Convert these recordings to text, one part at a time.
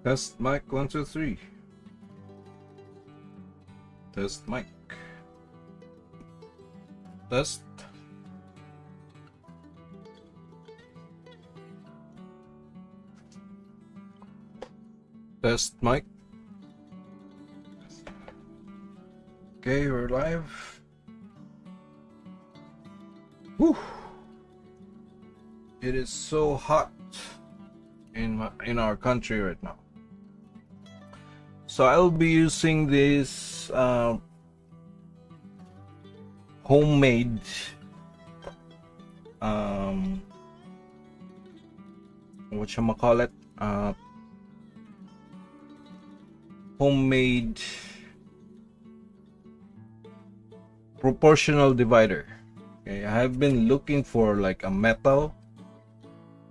Test mic 1 2 3. Test mic. Test. Test mic. Okay, we're live. Whew. It is so hot in our country right now. So I'll be using this homemade whatchamacallit, homemade proportional divider. Okay, I have been looking for like a metal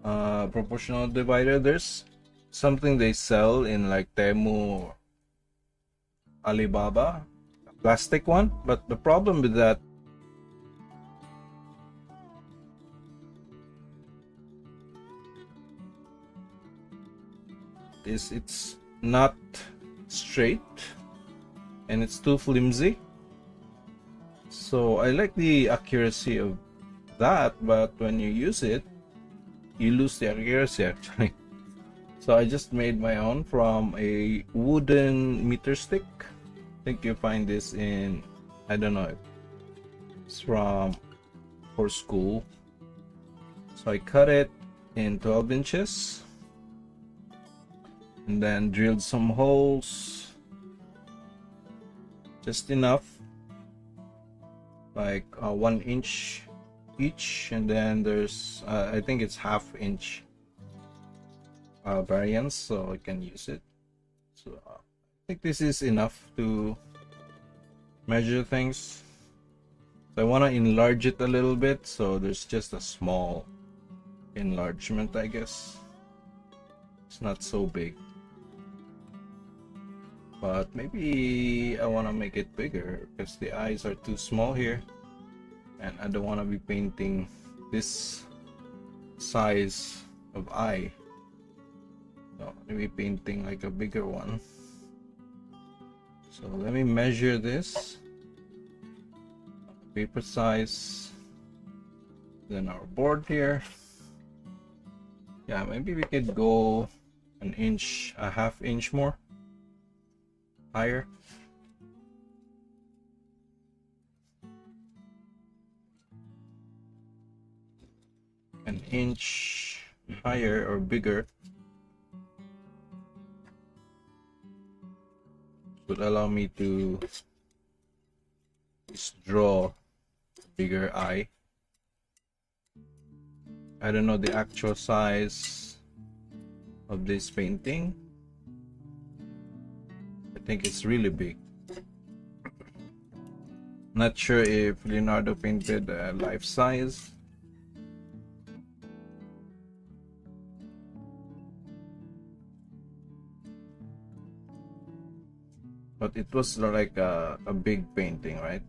proportional divider. There's something they sell in like Temu, Alibaba, a plastic one, but the problem with that is it's not straight and it's too flimsy. So I like the accuracy of that, but when you use it, you lose the accuracy actually. So I just made my own from a wooden meter stick. I think you find this in, I don't know, it's from for school. So I cut it in 12 inches and then drilled some holes, just enough, like 1 inch each, and then there's I think it's half-inch variance, so I can use it. So I think this is enough to measure things. So I want to enlarge it a little bit, so there's just a small enlargement, I guess. It's not so big, but maybe I want to make it bigger because the eyes are too small here and I don't want to be painting this size of eye. So maybe painting like a bigger one. So let me measure this paper size, then our board here. Yeah, maybe we could go an inch, a half inch more higher. An inch higher or bigger would allow me to just draw a bigger eye. I don't know the actual size of this painting. I think it's really big. Not sure if Leonardo painted life size. But it was like a big painting, right?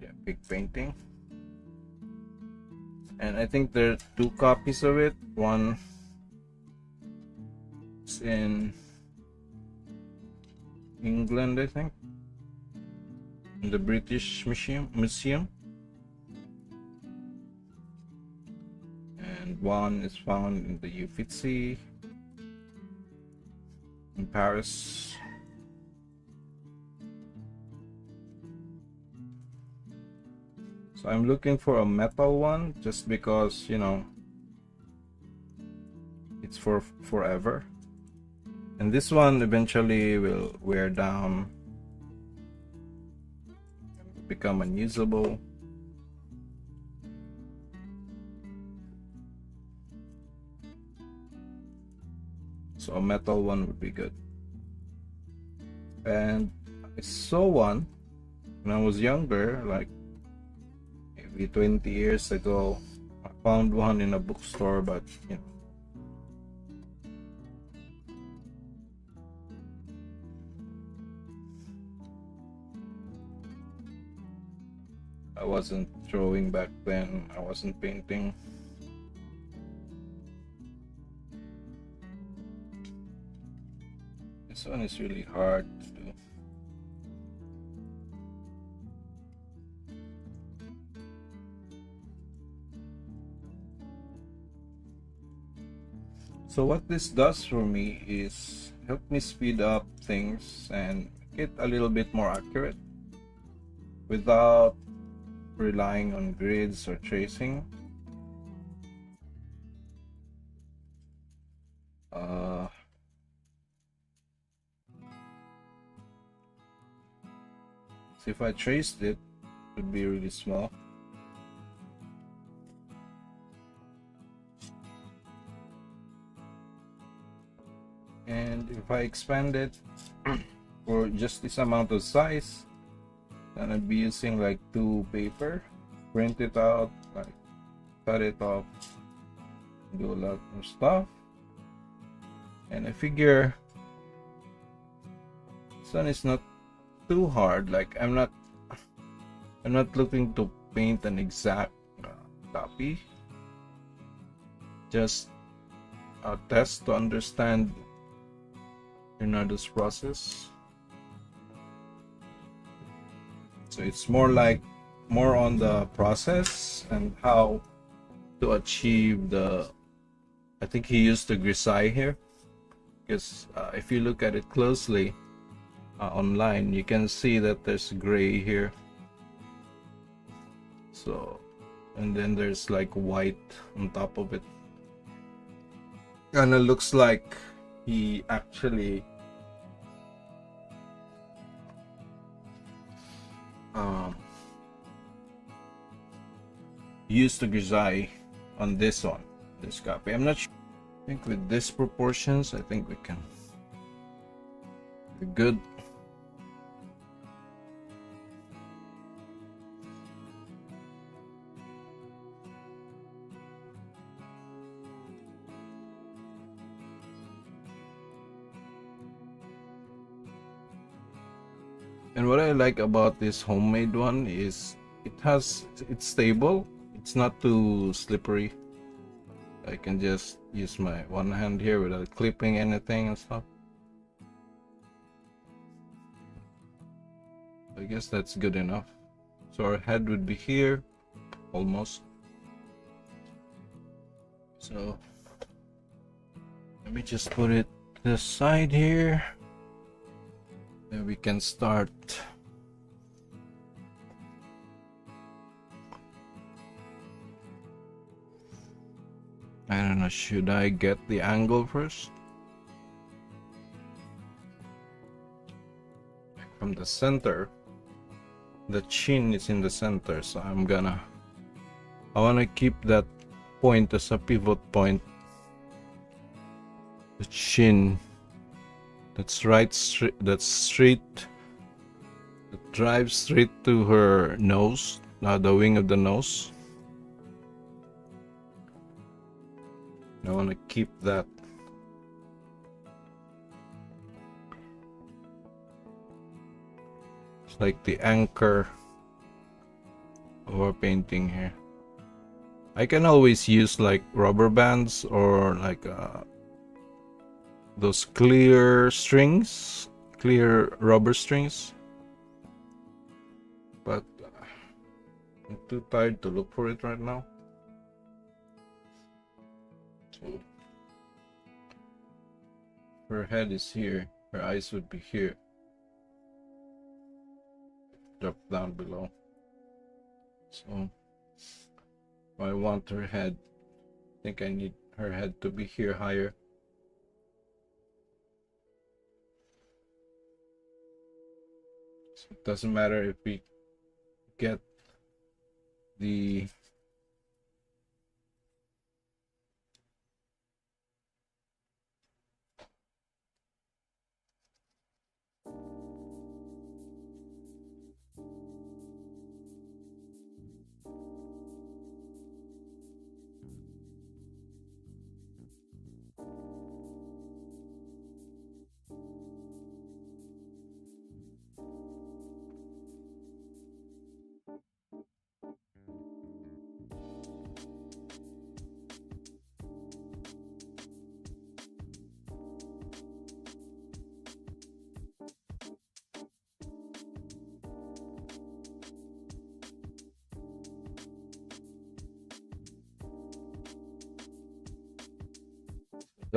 Yeah, big painting. And I think there are 2 copies of it. One is in England, I think, in the British Museum. And one is found in the Uffizi in Paris. So I'm looking for a metal one just because, you know, it's for forever. And this one eventually will wear down, become unusable. So a metal one would be good. And I saw one when I was younger, like maybe 20 years ago. I found one in a bookstore, but you know, I wasn't drawing back then. I wasn't painting. This one is really hard to do. So what this does for me is help me speed up things and get a little bit more accurate without relying on grids or tracing. Uh, so if I traced it, it would be really small. And if I expand it for just this amount of size, then I'd be using like 2 paper, print it out, like cut it off, do a lot more stuff. And I figure this one is not too hard. Like I'm not looking to paint an exact copy, just a test to understand Leonardo's process. So it's more on the process and how to achieve the, I think he used the grisaille here, because if you look at it closely online, you can see that there's gray here. So, and then there's like white on top of it. And it looks like he actually used the grisaille on this one, this copy. I'm not sure. I think with these proportions, I think we can be good. And what I like about this homemade one is it's stable. It's not too slippery. I can just use my one hand here without clipping anything and stuff. I guess that's good enough. So our head would be here, almost. So let me just put it this side here. Then we can start. I don't know, should I get the angle first? From the center, the chin is in the center, so I want to keep that point as a pivot point. The chin, that's straight, that drives straight to her nose, the wing of the nose. I want to keep that. It's like the anchor of our painting here. I can always use like rubber bands or like those clear rubber strings, but I'm too tired to look for it right now. So her head is here, her eyes would be here. Drop down below. So if I want her head, I think I need her head to be here higher. So it doesn't matter if we get the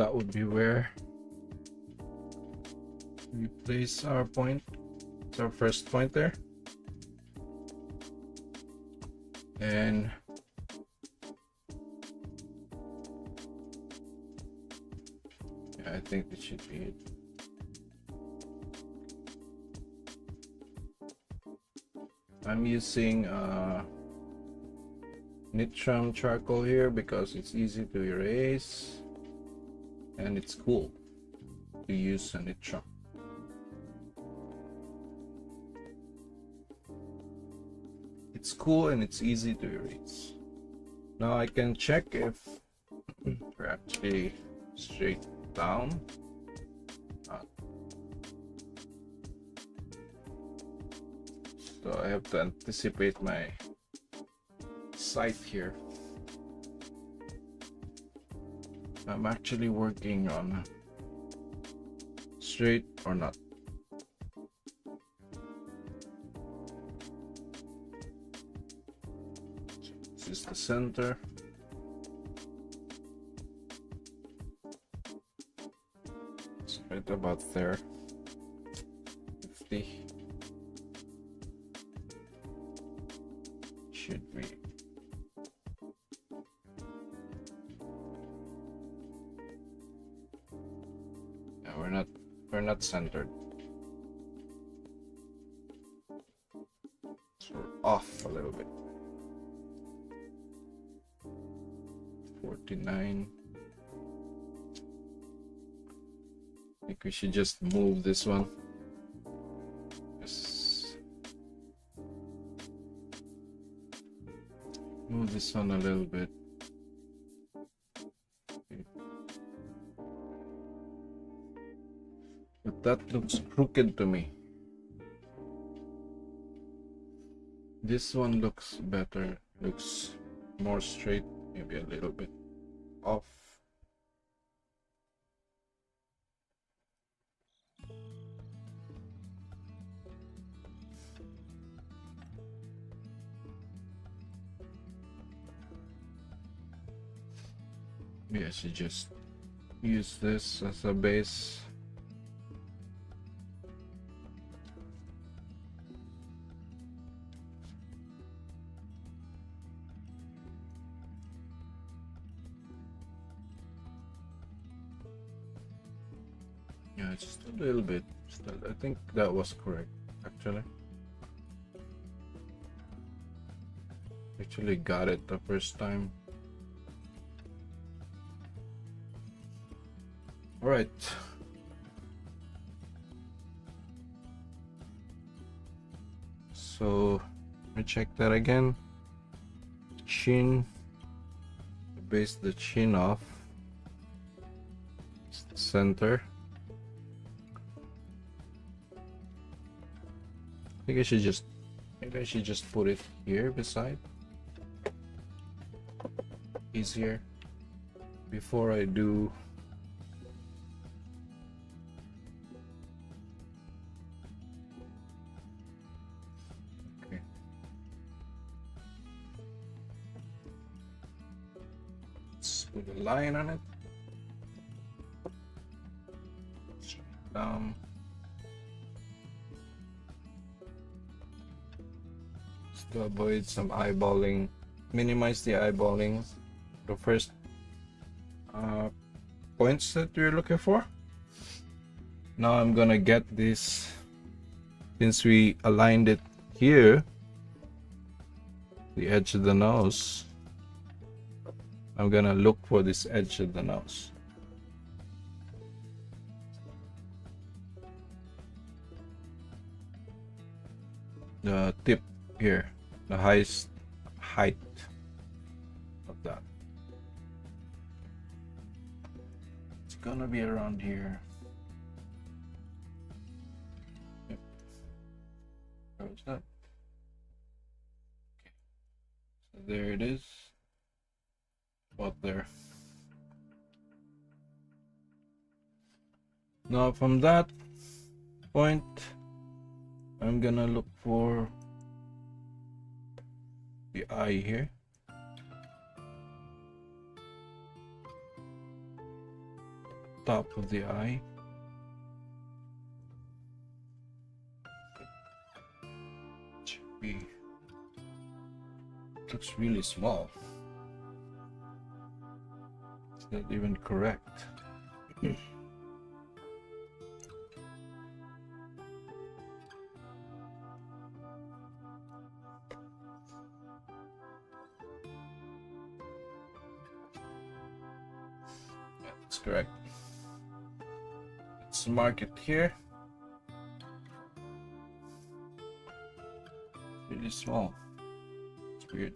that would be where we place our point. It's our first point there. And yeah, I think this should be it. I'm using Nitram charcoal here because it's easy to erase and it's cool to use a Nitram. It's cool and it's easy to erase. Now I can check if we're actually straight down. So I have to anticipate my sight here. I'm actually working on straight or not. This is the center. It's right about there. 50. Should be. Yeah, we're not centered. So we're off a little bit. 49. I think we should just move this one. Just move this one a little bit. Okay. But that looks crooked to me. This one looks better, looks more straight, maybe a little bit off. Maybe I should just use this as a base. Yeah, just a little bit. I think that was correct, actually. Actually got it the first time. All right. So let me check that again. Chin. Base the chin off. It's the center. I think maybe I should just put it here beside. Easier before I do. Okay. Let's put a line on it. Straight down. To avoid some eyeballing, minimize the eyeballing, the first points that we're looking for. Now I'm gonna get this, since we aligned it here, the edge of the nose. I'm gonna look for this edge of the nose. The tip here. The highest height of that. It's gonna be around here. Yep. Where's that? Okay. So there it is. About there. Now from that point, I'm gonna look for the eye here. top of the eye. Should be. It looks really small. It's not even correct. That's correct. Let's mark it here. Really small. It's weird.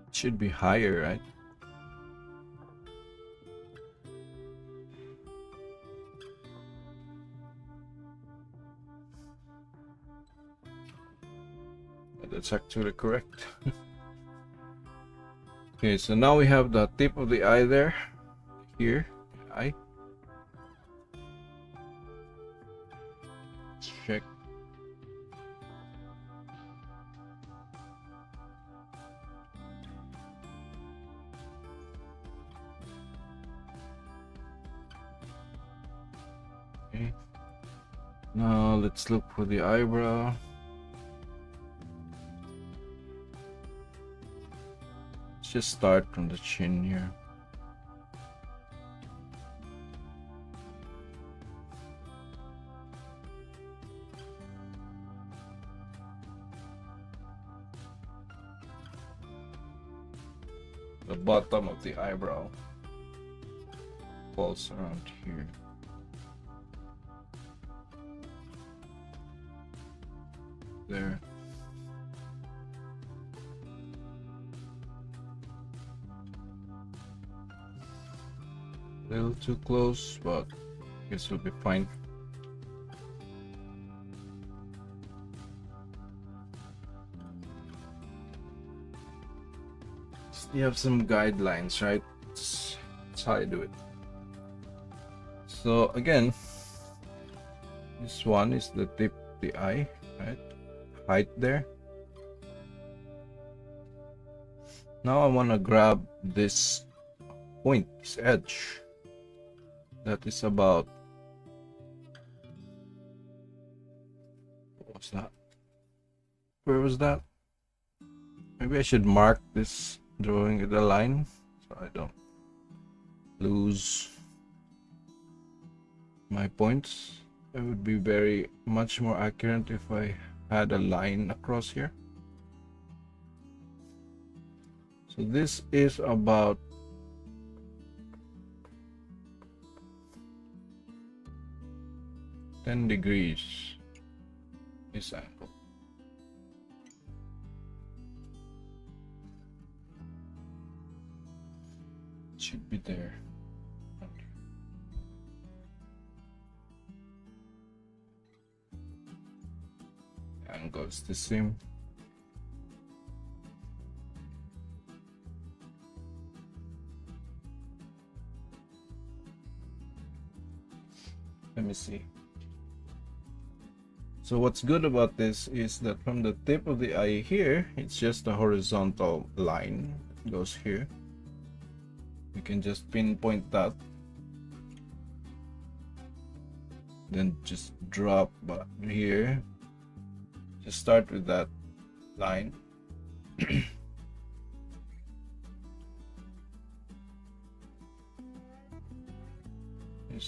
It should be higher, right? That's actually correct. Okay, so now we have the tip of the eye there. Here, eye. Let's check. Okay. Now let's look for the eyebrow. Just start from the chin here. The bottom of the eyebrow falls around here. There. A little too close, but I guess it'll be fine. You have some guidelines, right? That's how you do it. So again, this one is the tip of the eye, right? Height there. Now I want to grab this point, this edge. That is about, what's that? Where was that? Maybe I should mark this, drawing the line, so I don't lose my points. It would be very much more accurate if I had a line across here. So this is about 10 degrees this angle. It should be there. Angle is the same. Let me see. So what's good about this is that from the tip of the eye here, it's just a horizontal line that goes here. You can just pinpoint that, then just drop here. Just start with that line. Is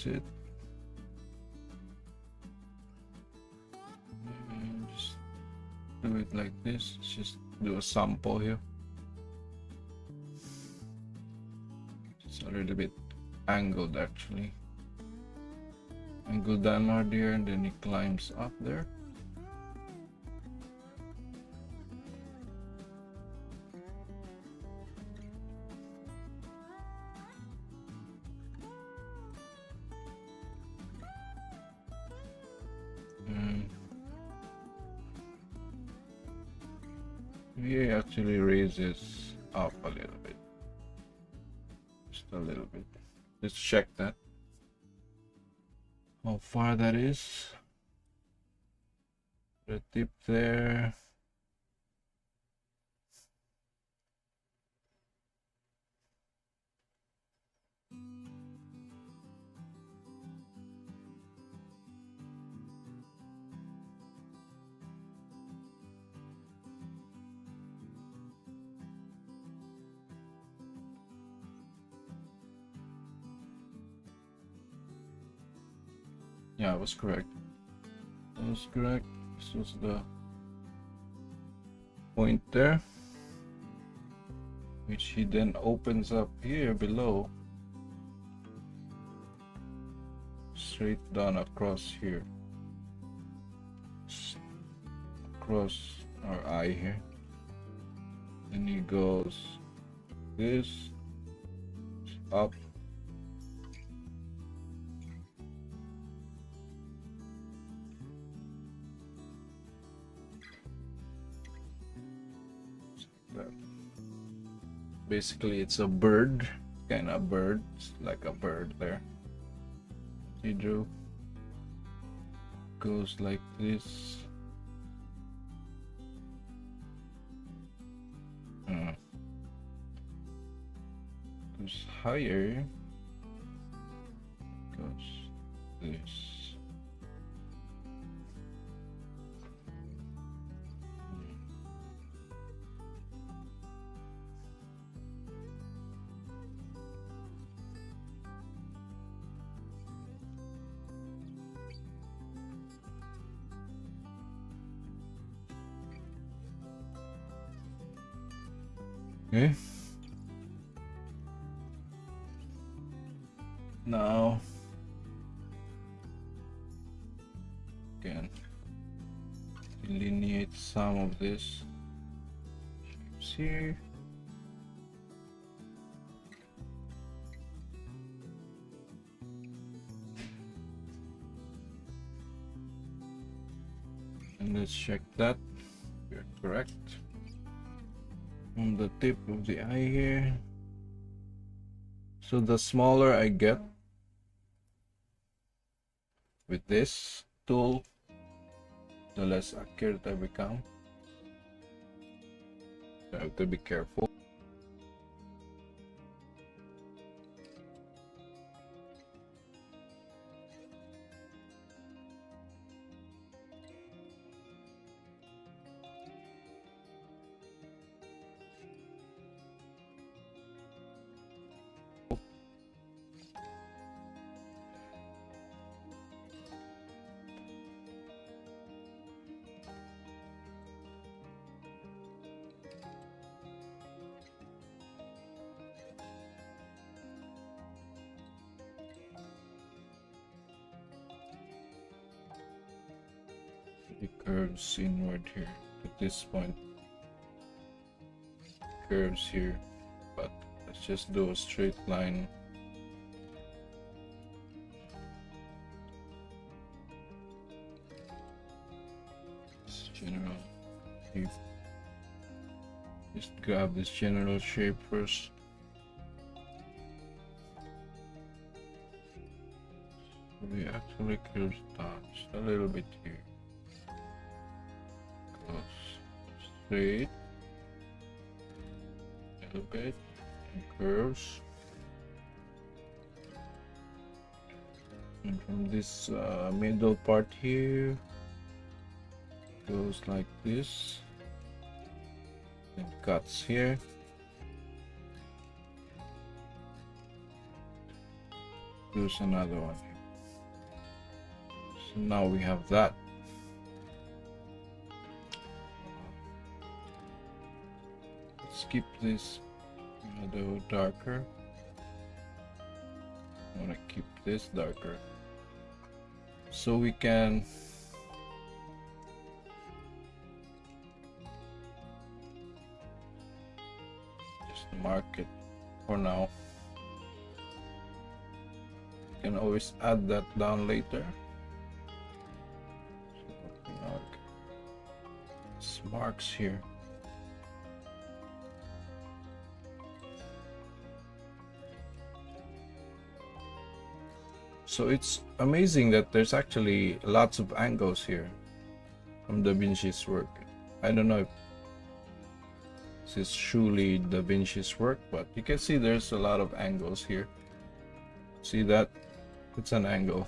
it? Just do it like this. Just do a sample here. It's a little bit angled actually. Angle downward here, and then it climbs up there. He actually raises up a little bit, just a little bit. Let's check that, how far that is. The tip there. Yeah, I was correct. That was correct. This was the point there, which he then opens up here below, straight down across here, across our eye here. Then he goes this up. Basically, it's a bird, kind of bird, it's like a bird there. He drew. Goes like this. Goes higher. Goes this. Okay. Now, again, delineate some of this shapes here. And let's check that we're correct. From the tip of the eye here. So the smaller I get with this tool, the less accurate I become. I have to be careful. It curves inward here at this point. Curves here, but let's just do a straight line. This general shape. Just grab this general shape first. We actually curves down just a little bit here. Straight, a little bit, and curves. And from this middle part here, goes like this, and cuts here. There's another one here. So now we have that. Keep this a little darker. I want to keep this darker so we can just mark it for now. You can always add that down later. So mark these marks here. So it's amazing that there's actually lots of angles here. from Da Vinci's work. I don't know if this is truly Da Vinci's work, but you can see there's a lot of angles here. See that? It's an angle.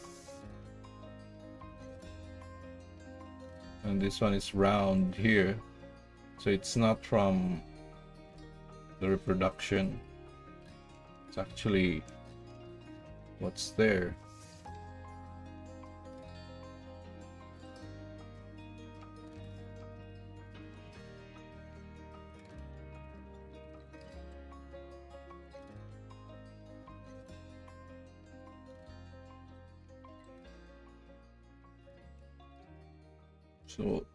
And this one is round here, so it's not from the reproduction. It's actually what's there. So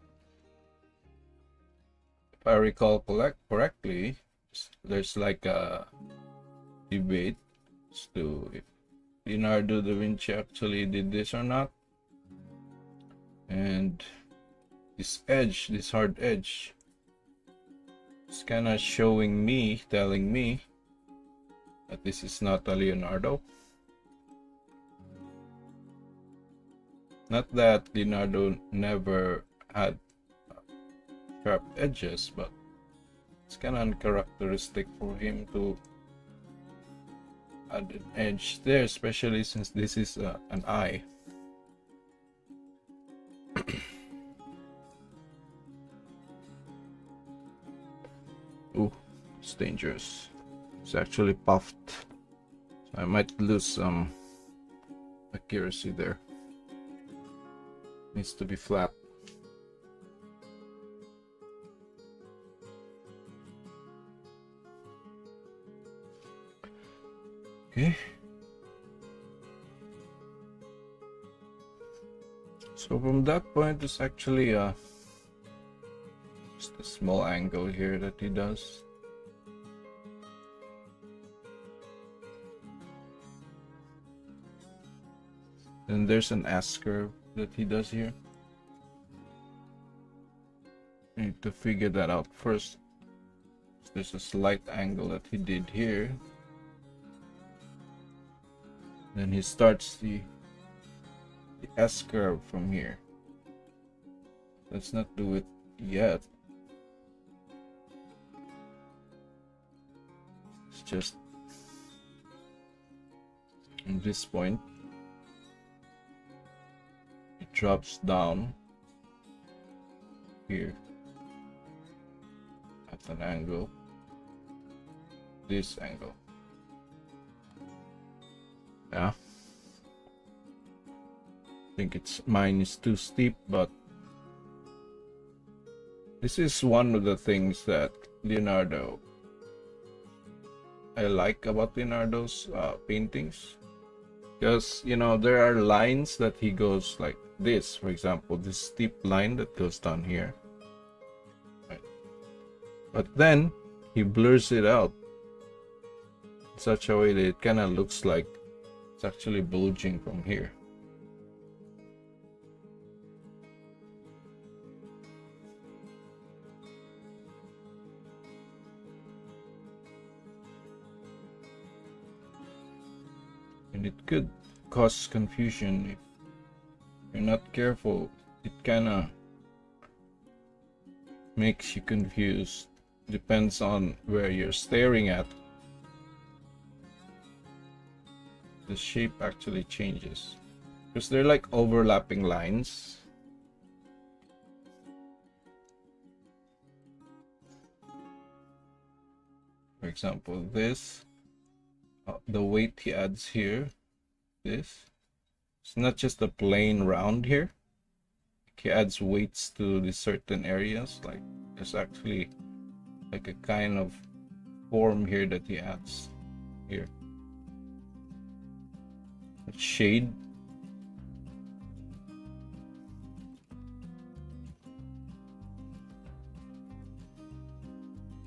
if I recall correctly, there's like a debate as to if Leonardo da Vinci actually did this or not. And this edge, this hard edge, is kind of showing me, telling me that this is not a Leonardo. Not that Leonardo never had sharp edges, but it's kind of uncharacteristic for him to add an edge there, especially since this is an eye. Ooh, it's dangerous. It's actually puffed, so I might lose some accuracy there. Needs to be flat. Okay. So from that point, it's actually just a small angle here that he does. Then there's an S curve that he does here. I need to figure that out first. There's a slight angle that he did here. Then he starts the S curve from here. Let's not do it yet. It's just at this point it drops down here at an angle, this angle. Yeah, I think mine is too steep, but this is one of the things that I like about Leonardo's paintings, because there are lines that he goes like this. For example, this steep line that goes down here, right? But then he blurs it out in such a way that it kind of looks like it's actually bulging from here. And it could cause confusion if you're not careful. It kind of makes you confused. Depends on where you're staring at. The shape actually changes because they're like overlapping lines. For example, this, the weight he adds here, this, it's not just a plain round here. He adds weights to the certain areas. Like there's actually like a kind of form here that he adds here. Shade.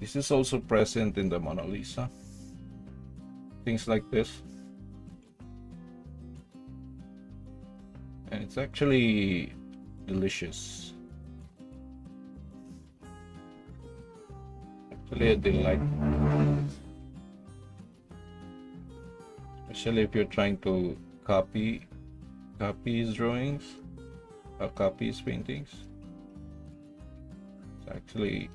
This is also present in the Mona Lisa. Things like this. And it's actually delicious. Actually a delight. Especially if you're trying to copy his drawings or copy his paintings. actually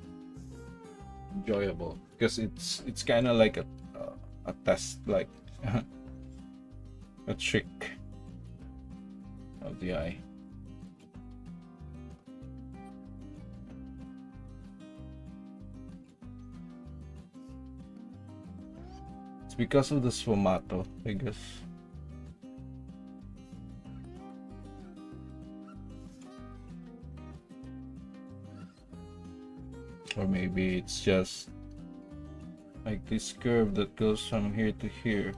enjoyable because it's kind of like a test, like a trick of the eye. It's because of the sfumato, I guess. Or maybe it's just like this curve that goes from here to here.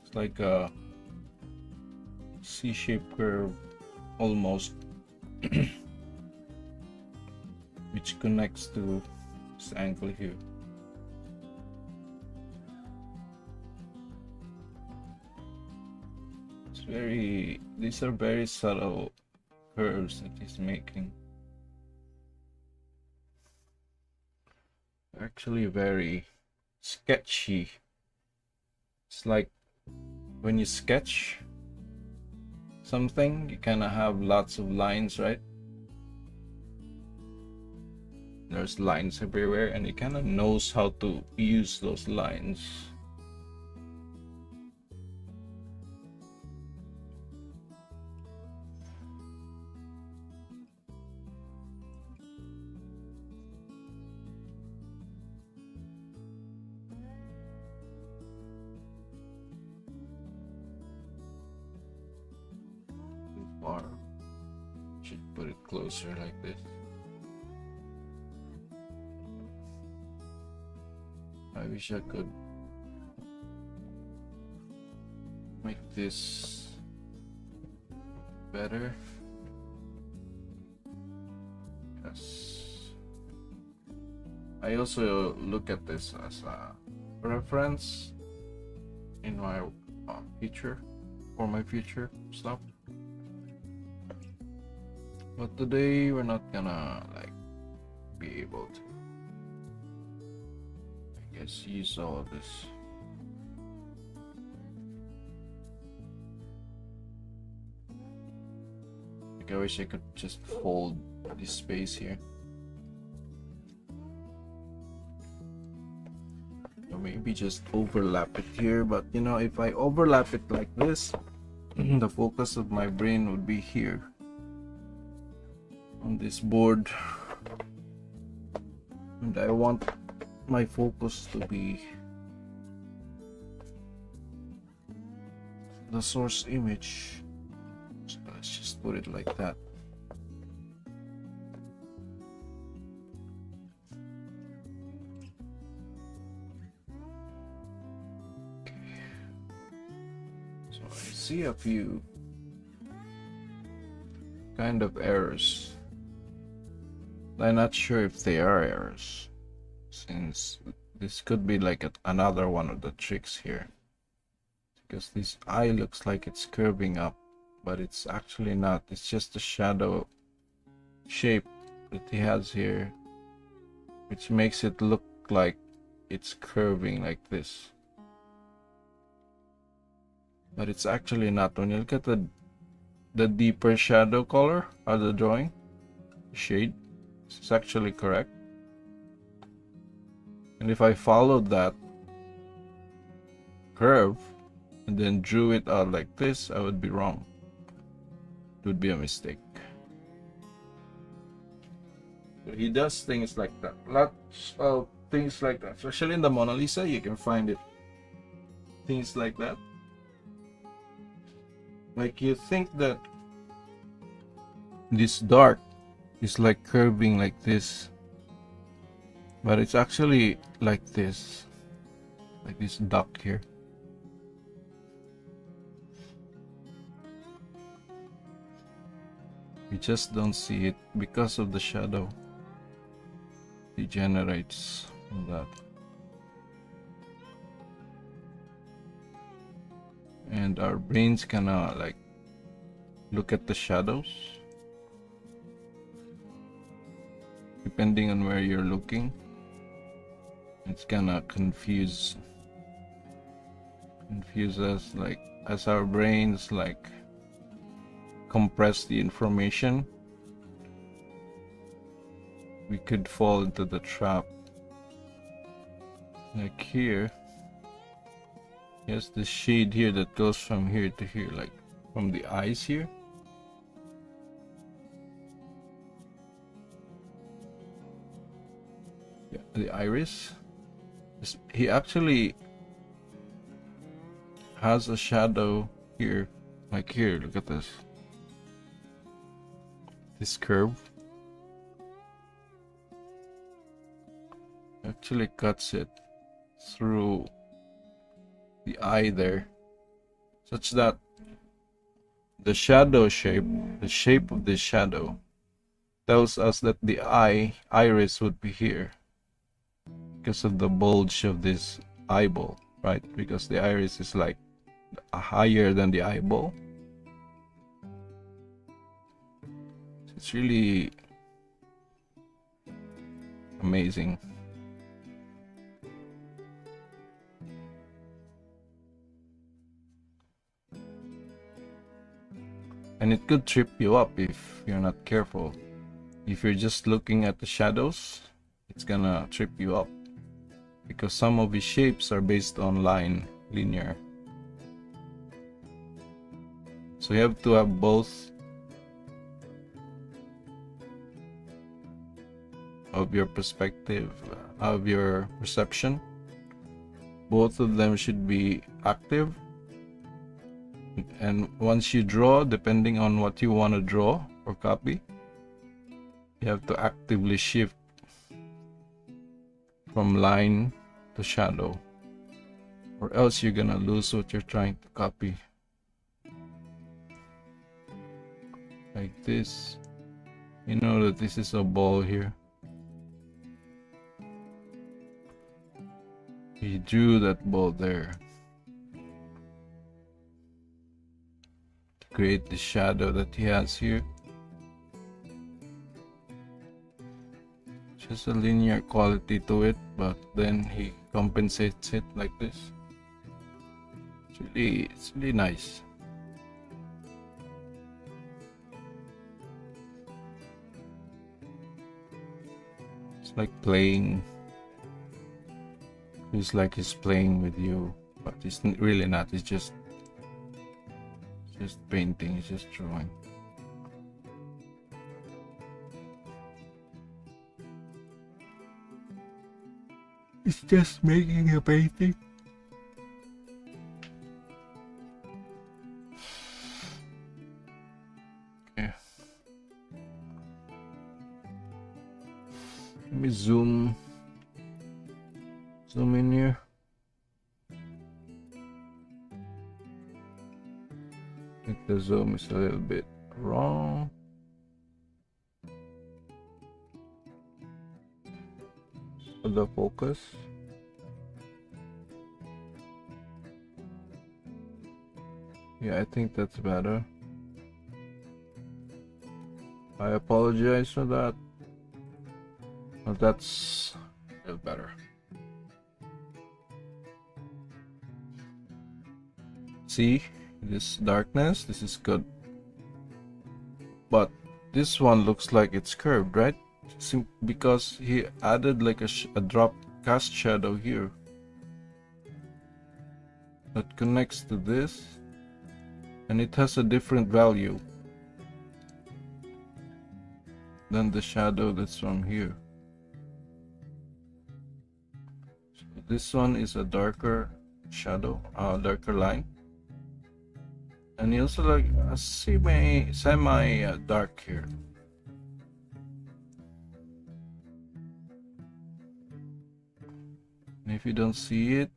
It's like a C-shaped curve almost, which connects to this angle here. These are very subtle curves that he's making. Actually very sketchy. It's like when you sketch something, you kind of have lots of lines, right? There's lines everywhere, and he kind of knows how to use those lines. Or should put it closer like this. I wish I could make this better. Yes. I also look at this as a reference in my future, for my future stuff. But today we're not gonna like be able to, I guess, use all of this. Like I wish I could just fold this space here. Or maybe just overlap it here, but you know, if I overlap it like this, the focus of my brain would be here on this board, and I want my focus to be the source image. So let's just put it like that. Okay. So I see a few kind of errors. I'm not sure if they are errors, since this could be like another one of the tricks here, because this eye looks like it's curving up, but it's actually not. It's just a shadow shape that he has here, which makes it look like it's curving like this, but it's actually not. When you look at the deeper shadow color of the drawing shade, it's actually correct. And if I followed that curve and then drew it out like this, I would be wrong. It would be a mistake. So he does things like that. Lots of things like that. Especially in the Mona Lisa, you can find it. Things like that. Like you think that this dark is like curving like this, but it's actually like this duck here. You just don't see it because of the shadow degenerates on that. And our brains kinda like look at the shadows depending on where you're looking. It's gonna confuse us, like as our brains like compress the information. we could fall into the trap. Like here, here's the shade here that goes from here to here, like from the eyes here. Yeah, the iris. He actually has a shadow here, like here. Look at this. This curve actually cuts it through the eye there, such that the shadow shape, the shape of the shadow, tells us that the iris would be here because of the bulge of this eyeball, right? Because the iris is like higher than the eyeball. It's really amazing. And it could trip you up if you're not careful. If you're just looking at the shadows, it's gonna trip you up, because some of the shapes are based on linear. So you have to have both of your perspective, of your perception. Both of them should be active. And once you draw, depending on what you want to draw or copy, you have to actively shift from line to shadow, or else you're gonna lose what you're trying to copy. Like this, you know that this is a ball here. He drew that ball there to create the shadow that he has here. Just a linear quality to it, but then he compensates it like this. It's really nice. It's like playing. Feels like he's playing with you, but he's really not. It's just painting. It's just drawing. It's just making a painting. Okay. Let me zoom in here. I think the zoom is a little bit wrong. For the focus. Yeah, I think that's better. I apologize for that. But that's a little better. See this darkness? This is good. But this one looks like it's curved, right? Because he added like a drop cast shadow here that connects to this, and it has a different value than the shadow that's from here. So this one is a darker shadow, darker line, and he also like a semi dark here. And if you don't see it,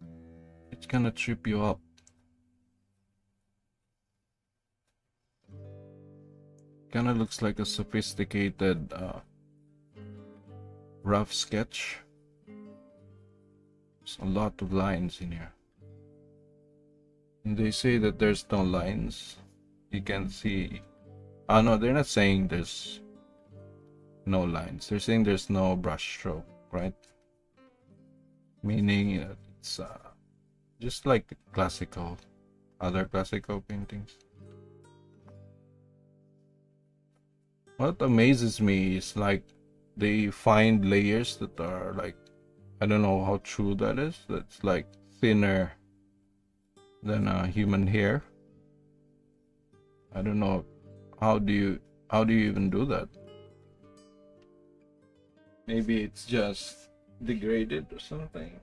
it's gonna trip you up. Kinda looks like a sophisticated rough sketch. There's a lot of lines in here. And they say that there's no lines. You can see. No, they're not saying there's no lines. They're saying there's no brush stroke, right? Meaning it's just like the other classical paintings. What amazes me is like they find layers that are like, I don't know how true that is. That's like thinner than a human hair. I don't know. How do you even do that? Maybe it's just degraded or something.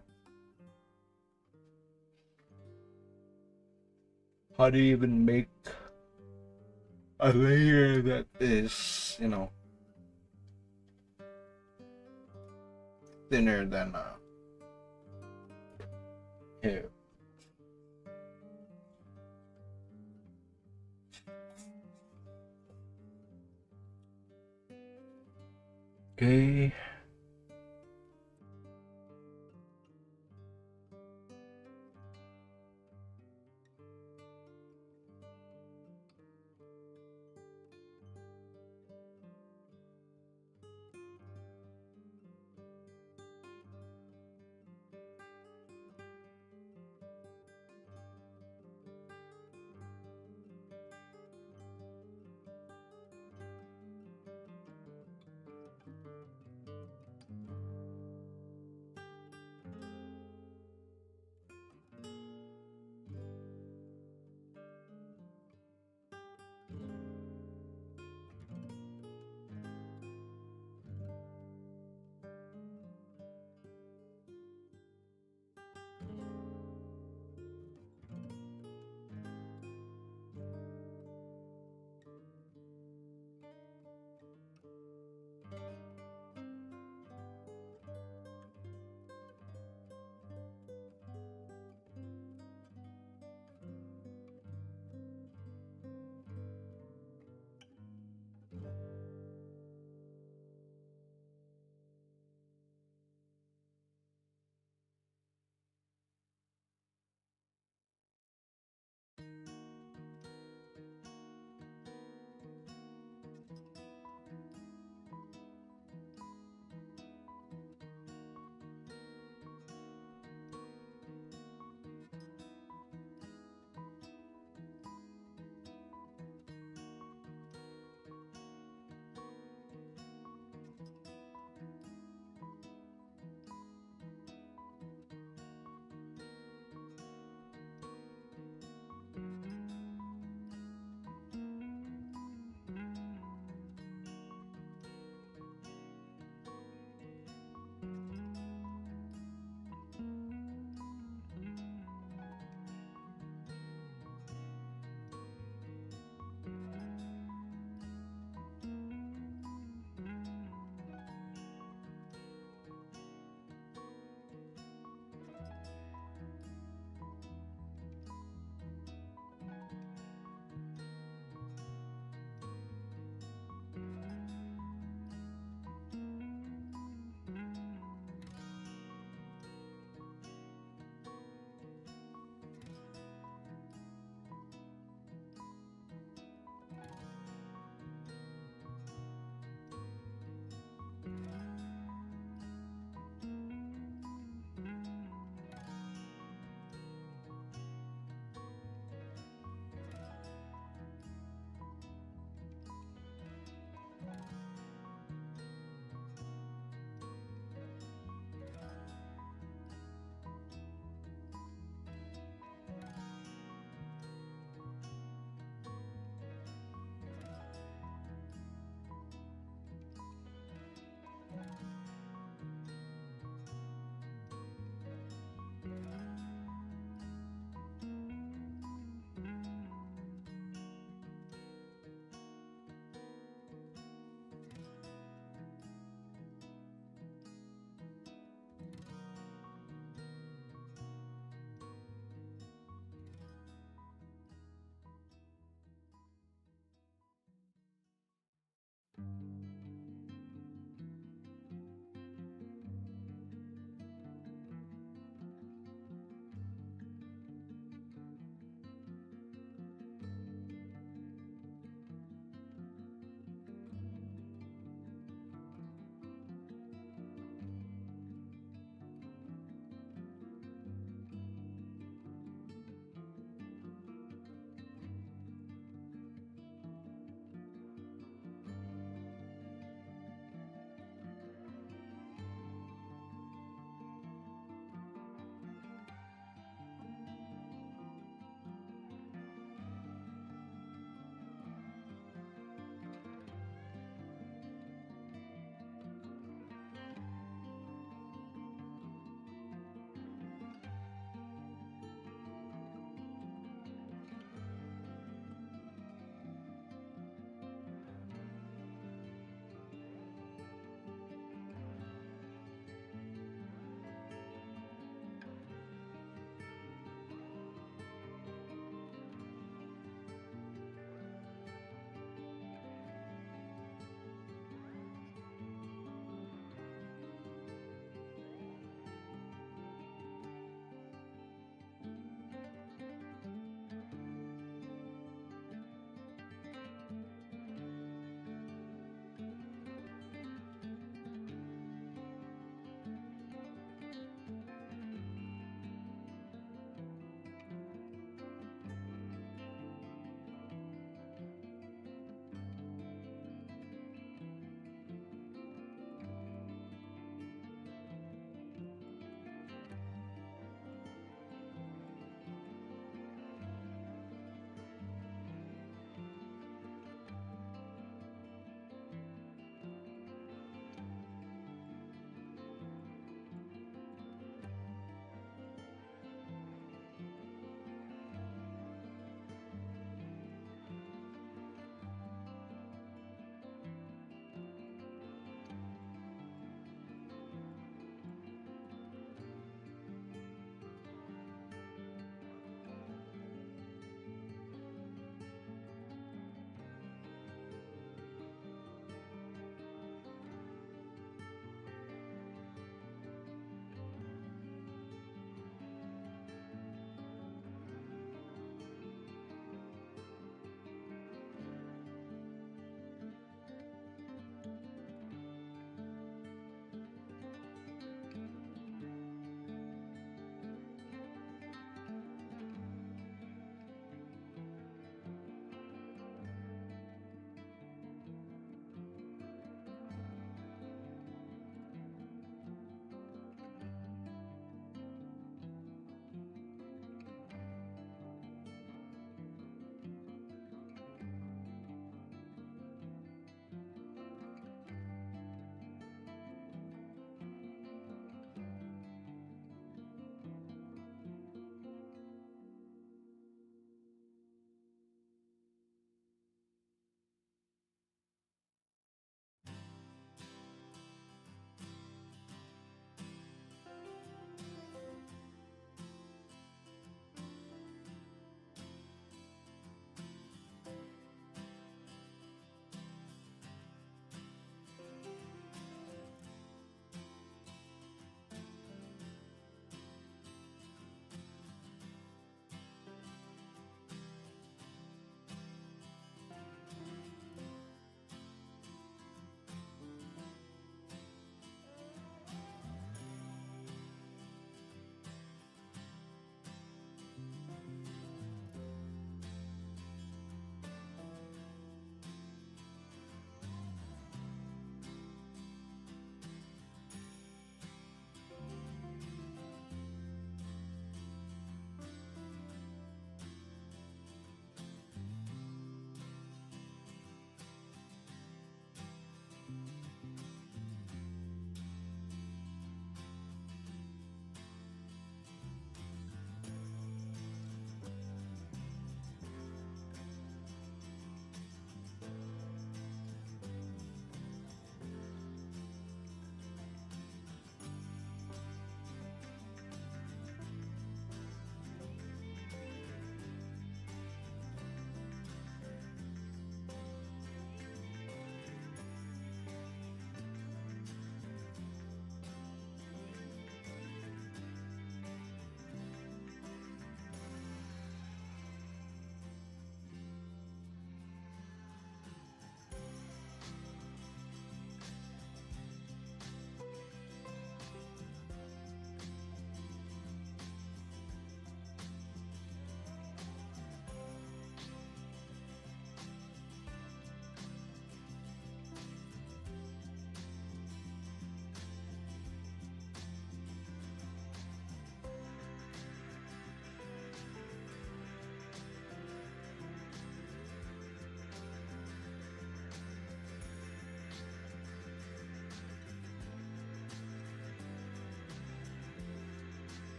How do you even make a layer that is, thinner than hair? Okay.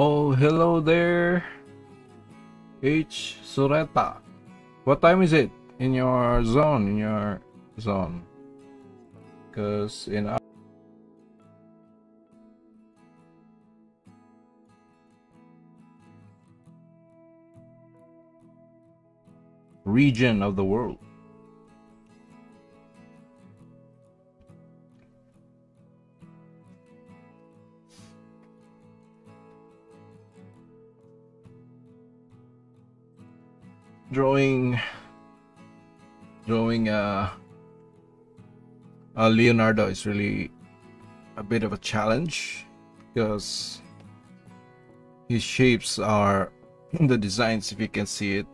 Oh, hello there, H. Sureta. What time is it in your zone? Because in our region of the world. Drawing Leonardo is really a bit of a challenge because his shapes are the designs. If you can see it,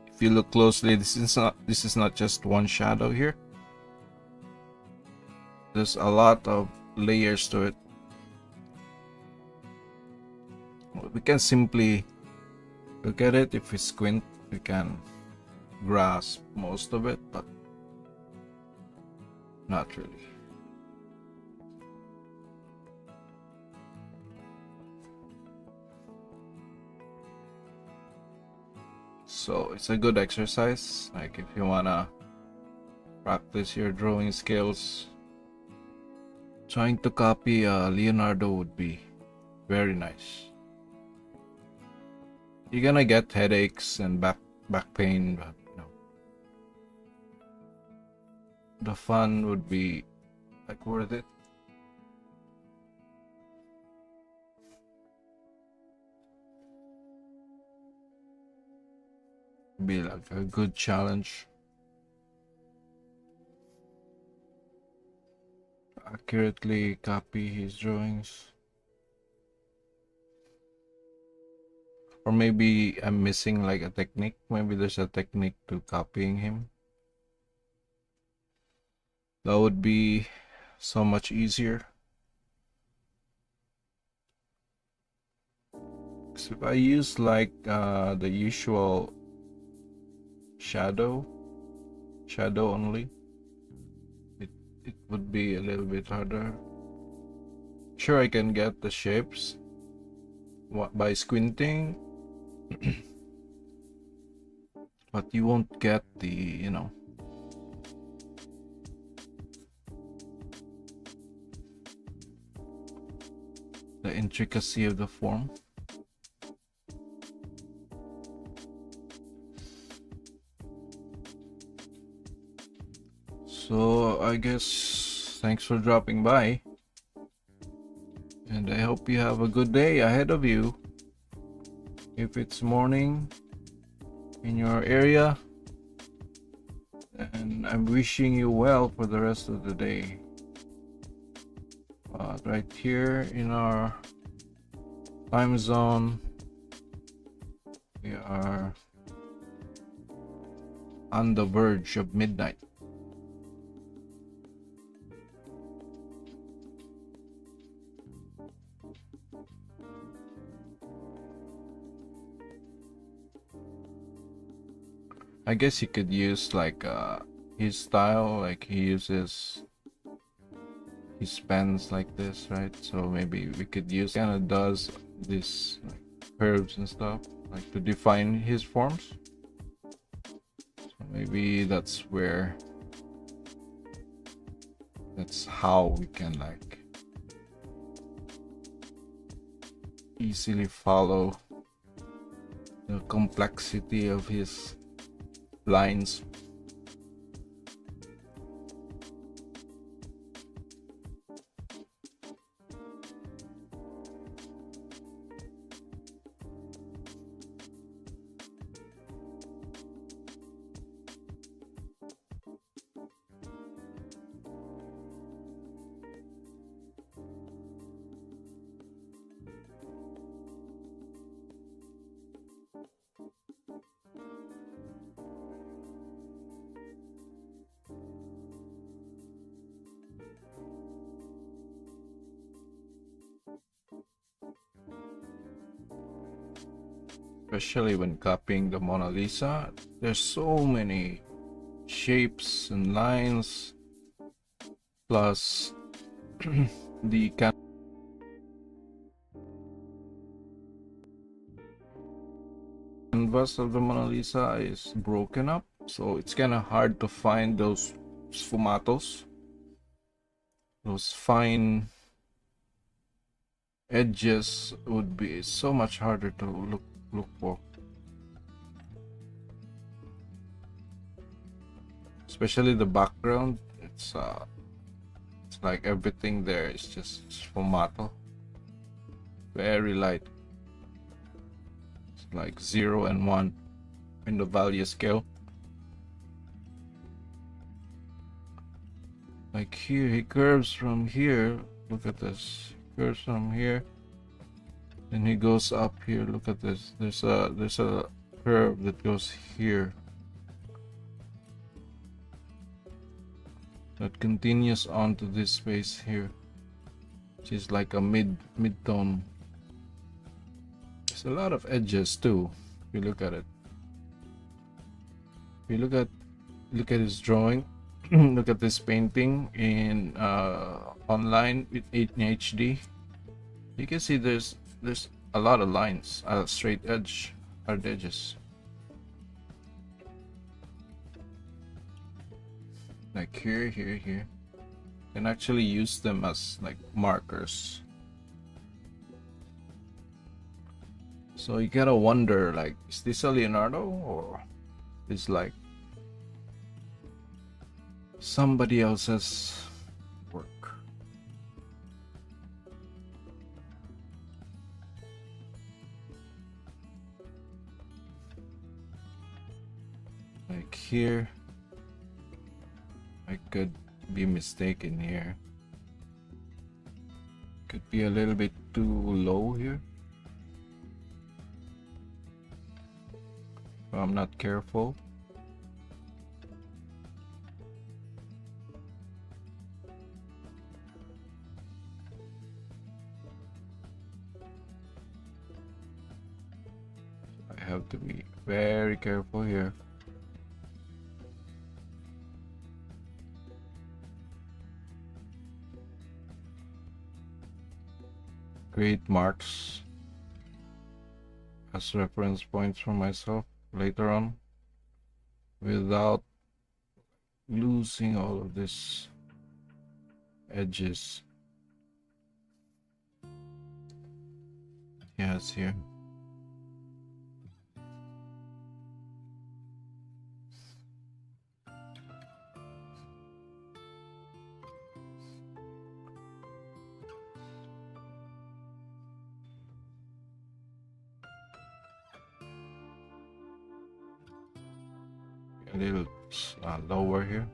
if you look closely, this is not just one shadow here. There's a lot of layers to it. We can simply look at it. If we squint, we can grasp most of it, but not really. So it's a good exercise, like if you wanna practice your drawing skills, trying to copy Leonardo would be very nice. You're gonna get headaches and back pain, but no. The fun would be like worth it. Be like a good challenge. Accurately copy his drawings. Or maybe I'm missing like a technique. Maybe there's a technique to copying him. That would be so much easier. So if I use like the usual shadow only, it would be a little bit harder. Sure, I can get the shapes by squinting, but you won't get the, you know, the intricacy of the form. So I guess thanks for dropping by, and I hope you have a good day ahead of you. If it's morning in your area, and I'm wishing you well for the rest of the day. Right here in our time zone, we are on the verge of midnight. I guess you could use like his style, like he uses his pens like this, right? So maybe we could use, kind of does this like curves and stuff, like to define his forms. So maybe that's how we can like easily follow the complexity of his lines. Especially when copying the Mona Lisa, there's so many shapes and lines, plus the bust of the Mona Lisa is broken up, so it's kind of hard to find those sfumatos, those fine edges would be so much harder to look for, especially the background. It's like everything there is just sfumato, very light. It's like 0 and 1 in the value scale. Like here, he curves from here. Look at this. He curves from here, and he goes up here. Look at this. There's a curve that goes here that continues on to this space here, which is like a mid-tone. There's a lot of edges too. If you look at it, if you look at his drawing. Look at this painting in online with in HD. You can see there's a lot of lines, straight edge, hard edges. Like here. You can actually use them as like markers. So you gotta wonder, like, is this a Leonardo or is like somebody else's work? Like here, I could be mistaken here. Could be a little bit too low here. If I'm not careful. I have to be very careful here. Create marks as reference points for myself later on without losing all of these edges. Yeah, it's here. A little lower here.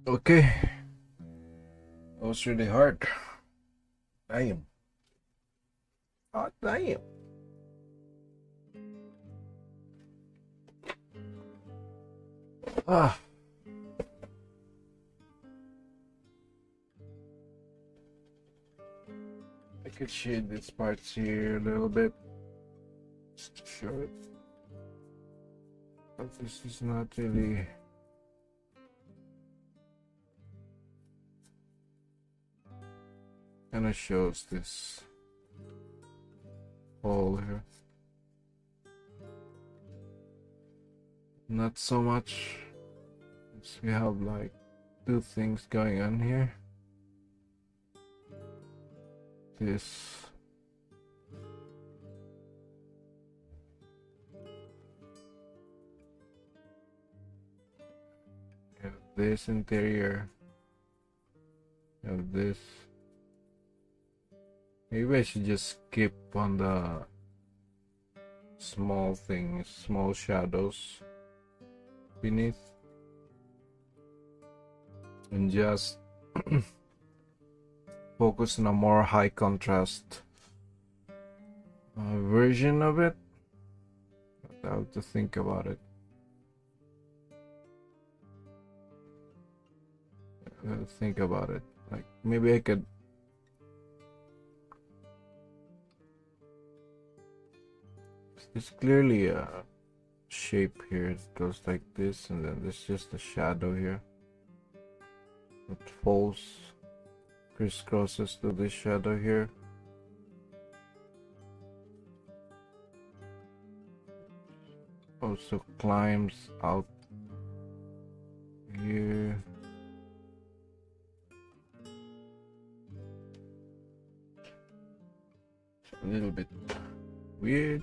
Okay, that was really hard. Damn. Oh, damn. Ah. I could shade these parts here a little bit. Just to show it. But this is not really. Kind of shows this hole here. Not so much. We have like two things going on here. This you have this interior. You have this. Maybe I should just skip on the small things, small shadows beneath, and just focus on a more high contrast version of it. I have to think about it. Like maybe I could. There's clearly a shape here. It goes like this, and then there's just a shadow here. It falls, crisscrosses to this shadow here. Also climbs out here. It's a little bit weird.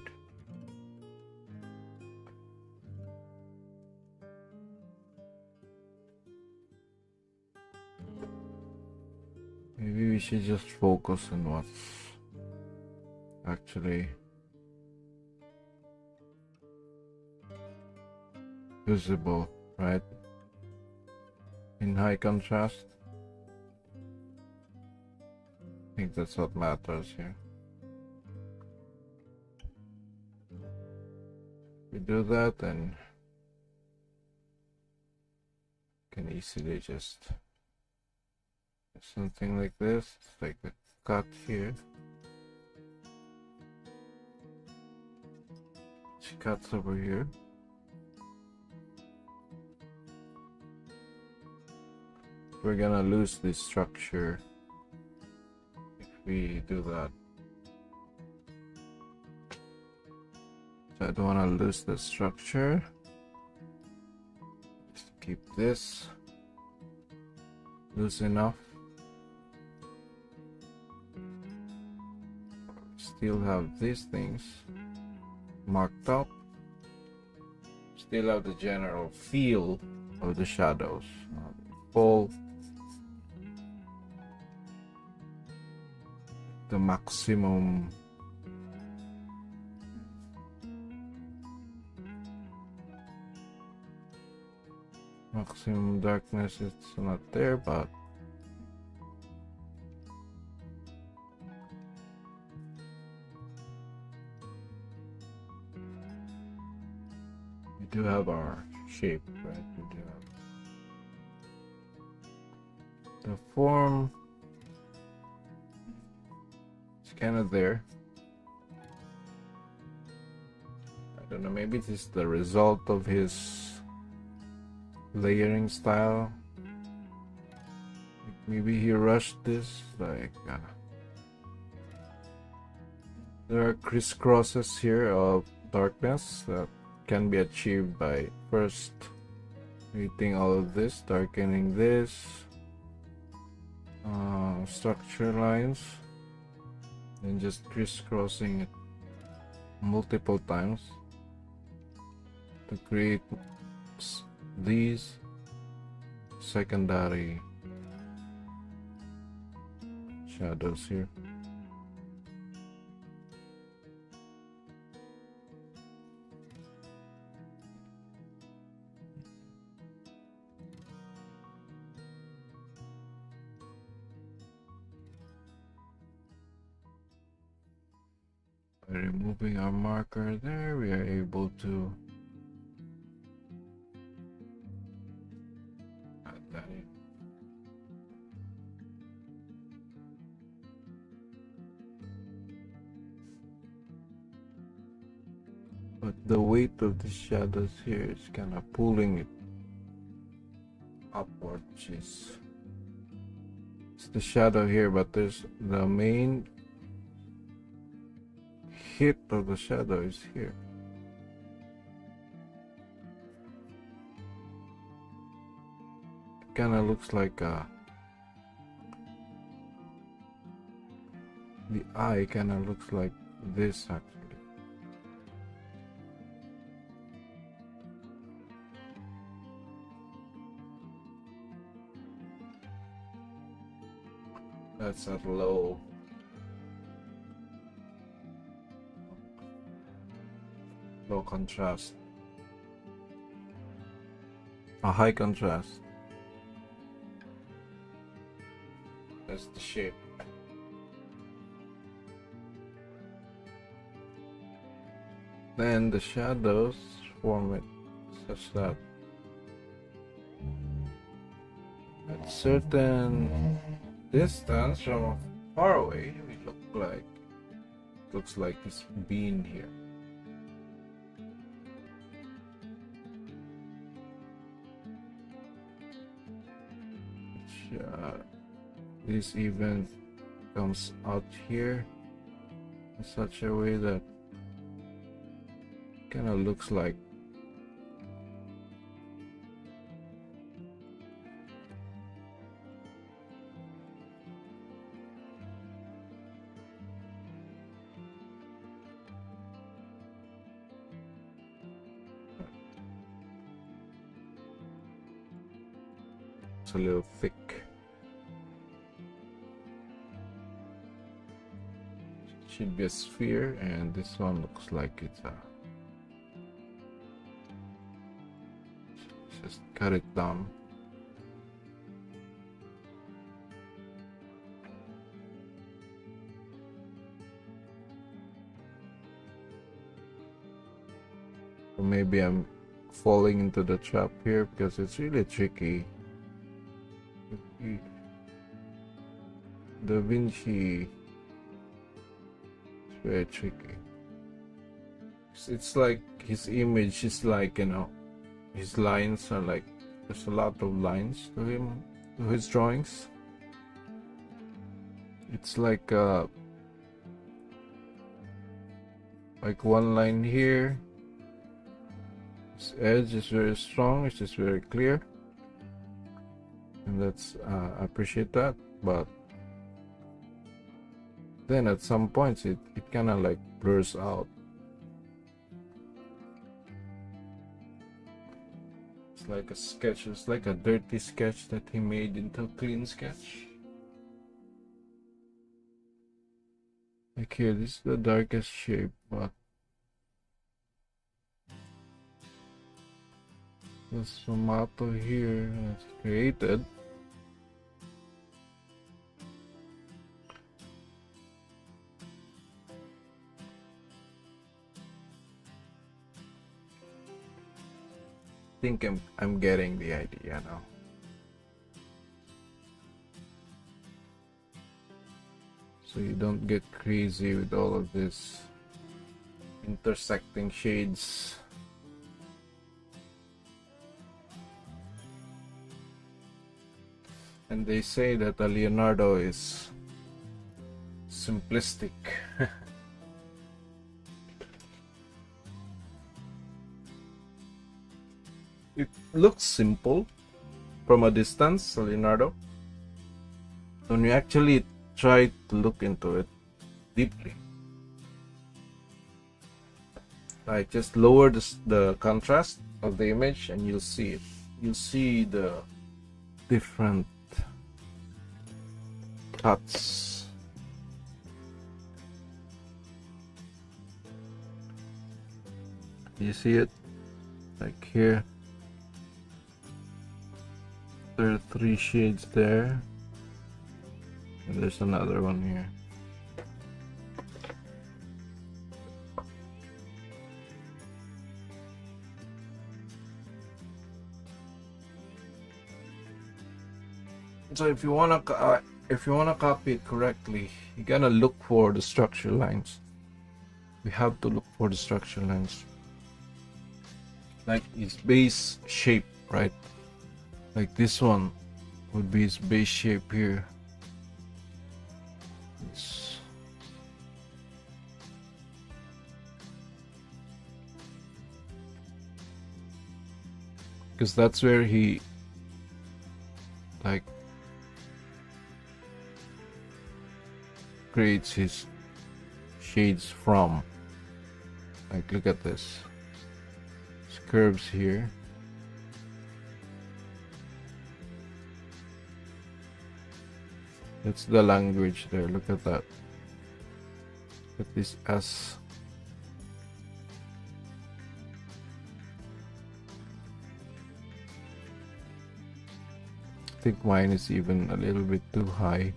Maybe we should just focus on what's actually visible, right? In high contrast. I think that's what matters here. If we do that, then can easily just something like this, like a cut here. She cuts over here. We're gonna lose this structure if we do that. So I don't want to lose the structure. Just keep this loose enough. Still have these things marked up. Still have the general feel of the shadows. Full the maximum darkness, it's not there, but we do have our shape, right? We do have the form. It's kind of there. I don't know, maybe this is the result of his layering style. Maybe he rushed this, like there are crisscrosses here of darkness that can be achieved by first creating all of this, darkening this structure lines, and just crisscrossing it multiple times to create these secondary shadows here. moving our marker there, we are able to add that in. But the weight of the shadows here is kind of pulling it upward, which is it's the shadow here, but there's the main hit of the shadow is here. It kind of looks like the eye kind of looks like this actually. That's at low contrast. A high contrast. That's the shape. Then the shadows form it such that at certain distance from far away we looks like this bean here. Which, this even comes out here in such a way that kind of looks like it's a little thick. Should be a sphere, and this one looks like it's a. Just cut it down. Or maybe I'm falling into the trap here because it's really tricky. Da Vinci. Very tricky. It's like his image is like, you know, his lines are like, there's a lot of lines to him, to his drawings. It's like one line here. His edge is very strong, it's just very clear, and that's I appreciate that. But then at some points it kind of like blurs out. It's like a sketch, it's like a dirty sketch that he made into a clean sketch. Like here, this is the darkest shape, but the sfumato here is created. I think I'm getting the idea now. So you don't get crazy with all of this intersecting shades. And they say that a Leonardo is simplistic. It looks simple from a distance, Leonardo. When you actually try to look into it deeply, like just lower the contrast of the image and you'll see it. You'll see the different cuts. You see it? Like here. There are 3 shades there, and there's another one here. So if you wanna copy it correctly, you gotta look for the structure lines. We have to look for the structure lines, like its base shape, right? Like this one would be its base shape here. Because that's where he like creates his shades from. Like, look at this. It's curves here. That's the language there. Look at that. Look at this S. I think mine is even a little bit too high.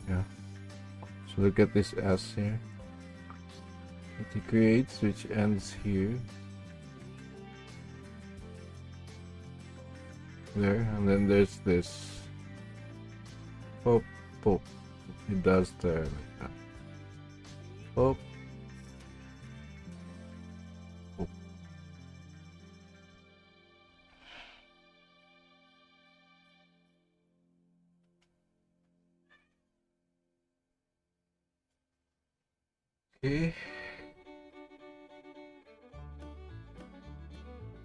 Yeah. So look at this S here that he creates, which ends here. There, and then there's this pop, pop. It does there like that. Pop. Pop. Okay.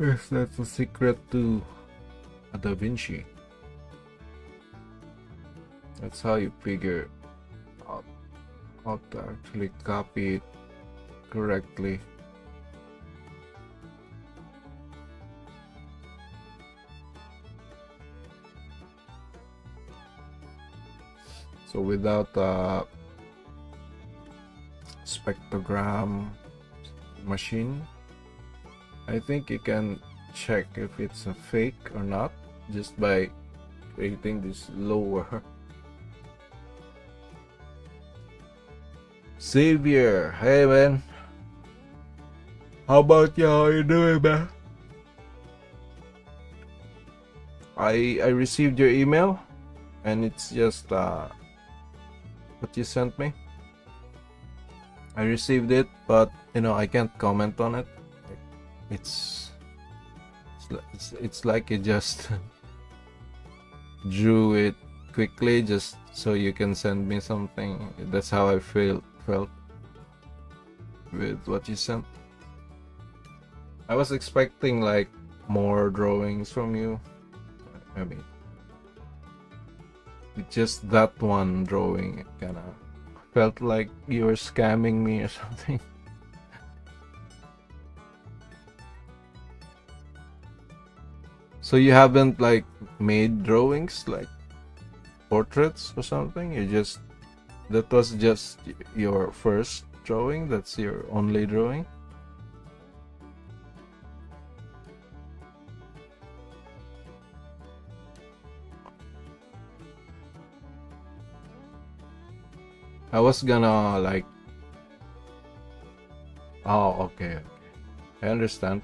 Yes, that's the secret to Da Vinci. That's how you figure out how to actually copy it correctly. So without a spectrogram machine, I think you can check if it's a fake or not just by creating this lower. Xavier, hey man, how about you? How you doing, man? I received your email, and it's just what you sent me. I received it, but I can't comment on it. It's like you just drew it quickly just so you can send me something. That's how I felt with what you sent. I was expecting like more drawings from you. I mean, with just that one drawing, it kinda felt like you were scamming me or something. So you haven't like made drawings like portraits or something? That was just your first drawing? That's your only drawing? I was gonna like... Oh, okay. I understand.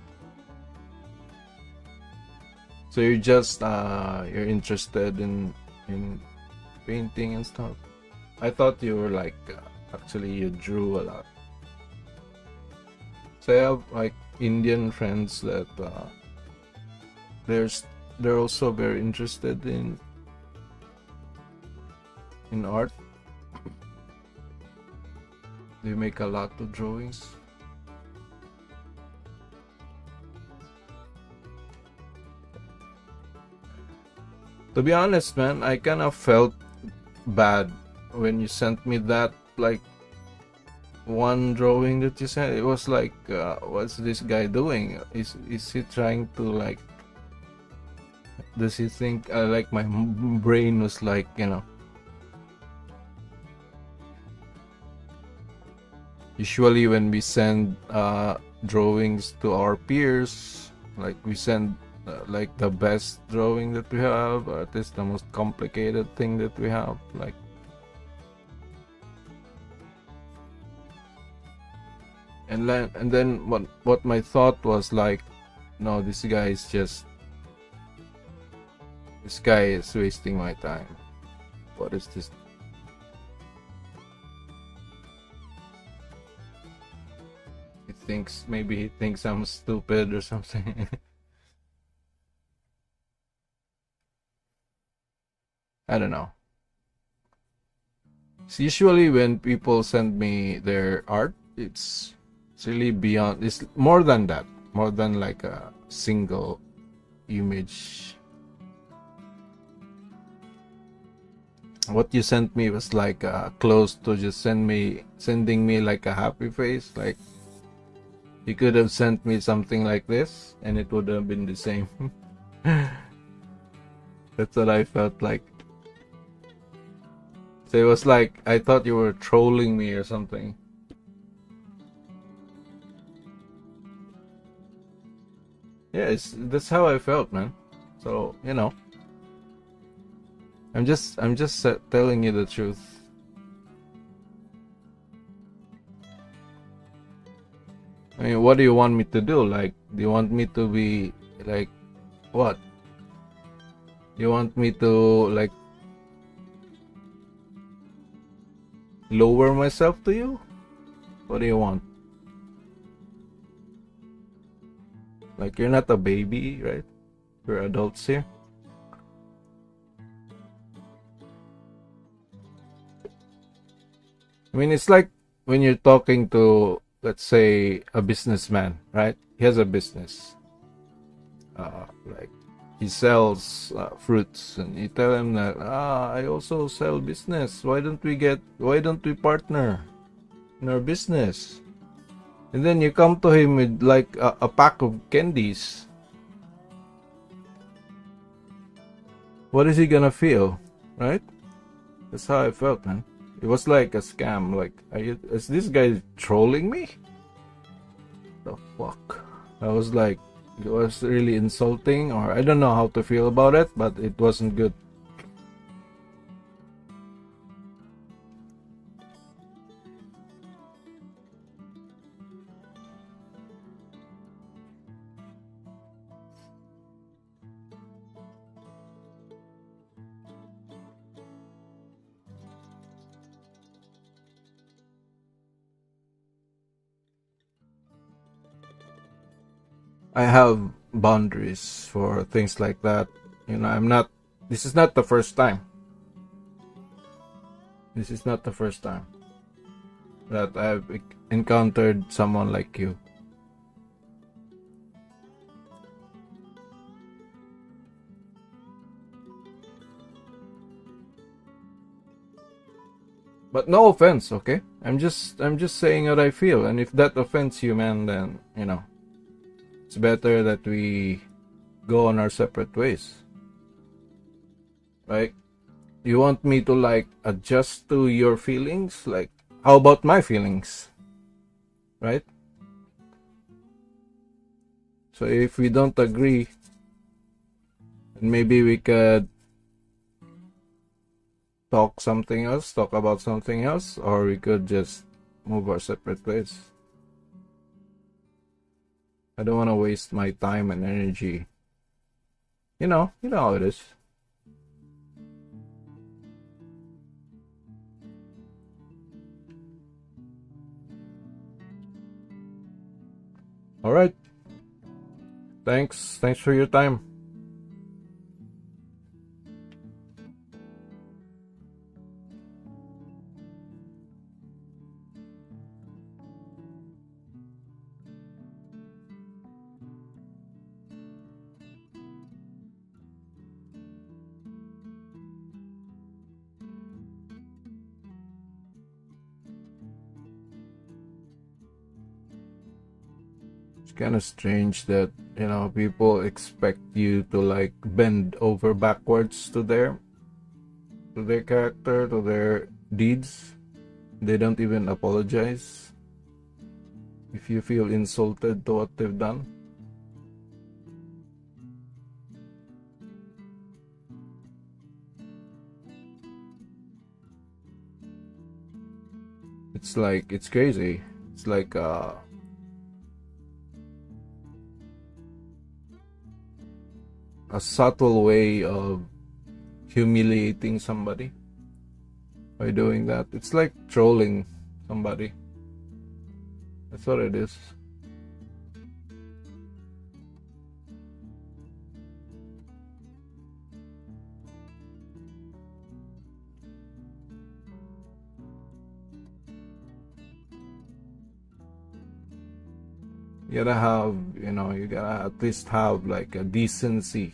So you're just you're interested in painting and stuff. I thought you were like actually you drew a lot. So I have like Indian friends that they're also very interested in art. They make a lot of drawings. To be honest, man, I kind of felt bad when you sent me that like one drawing that you sent. It was like, what's this guy doing? Is he trying to like? Does he think like my brain was like, Usually when we send drawings to our peers, like we send like the best drawing that we have, or at least the most complicated thing that we have. Like And then what my thought was like, no, this guy is wasting my time. What is this? Maybe he thinks I'm stupid or something. I don't know. It's usually when people send me their art, it's really beyond. It's more than that. More than like a single image. What you sent me was like close to just sending me like a happy face. Like you could have sent me something like this, and it would have been the same. That's what I felt like. So it was like I thought you were trolling me or something. Yeah, that's how I felt, man. So I'm just telling you the truth. I mean, what do you want me to do? Like, do you want me to be like what? You want me to like lower myself to you? What do you want? Like, you're not a baby, right? We're adults here. I mean, it's like when you're talking to, let's say, a businessman, right? He has a business. Like, he sells fruits, and you tell him that, I also sell business. Why don't we partner in our business? And then you come to him with like a pack of candies. What is he gonna feel, right? That's how I felt, man. It was like a scam. Like, is this guy trolling me? The fuck? I was like, it was really insulting, or I don't know how to feel about it, but it wasn't good. I have boundaries for things like that. I'm not. This is not the first time. This is not the first time that I've encountered someone like you. But no offense, okay? I'm just saying what I feel, and if that offends you, man, then it's better that we go on our separate ways. Right? You want me to like adjust to your feelings? Like, how about my feelings? Right? So if we don't agree, maybe we could talk about something else, or we could just move our separate ways. I don't want to waste my time and energy. You know how it is. All right. Thanks for your time. It's kind of strange that people expect you to like bend over backwards to their character, to their deeds. They don't even apologize if you feel insulted to what they've done. It's like, it's crazy. It's like a subtle way of humiliating somebody by doing that. It's like trolling somebody. That's what it is. You gotta have, you gotta at least have like a decency,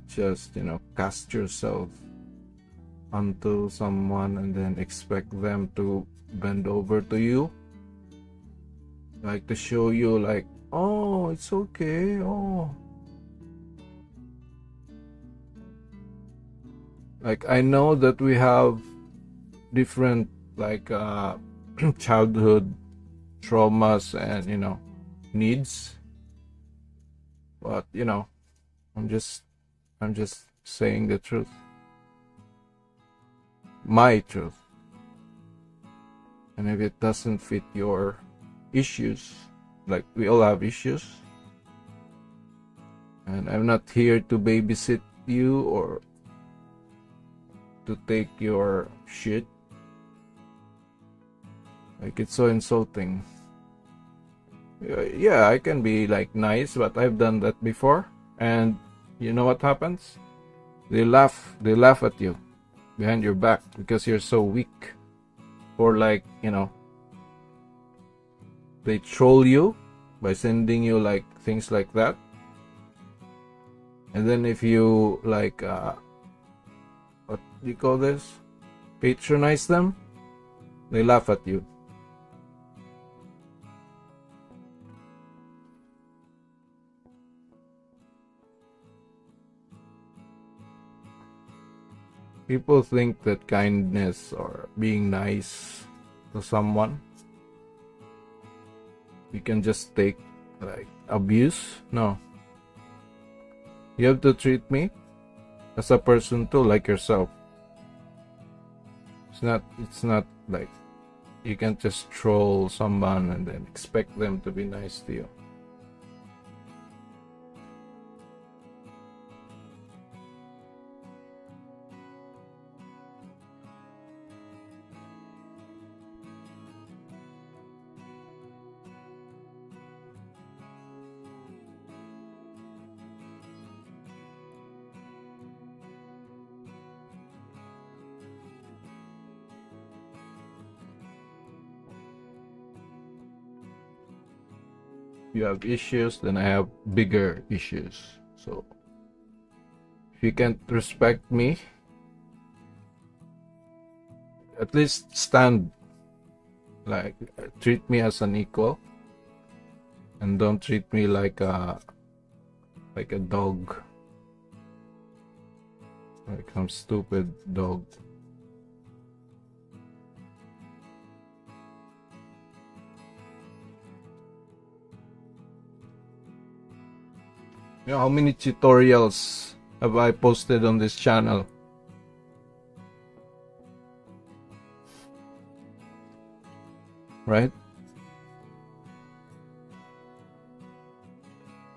just, cast yourself onto someone and then expect them to bend over to you, like to show you like, oh, it's okay, oh. Like, I know that we have different like childhood traumas and needs, but I'm just saying the truth, my truth. And if it doesn't fit your issues, like we all have issues, and I'm not here to babysit you or to take your shit. Like, it's so insulting. Yeah, I can be like nice, but I've done that before, and you know what happens? They laugh at you behind your back because you're so weak. Or like, they troll you by sending you like things like that. And then if you like what do you call this? Patronize them, they laugh at you. People think that kindness or being nice to someone, you can just take like abuse. No. You have to treat me as a person too, like yourself. It's not like you can't just troll someone and then expect them to be nice to you. You have issues, then I have bigger issues. So if you can't respect me, at least stand, like treat me as an equal, and don't treat me like a dog, like some stupid dog. How many tutorials have I posted on this channel? Right?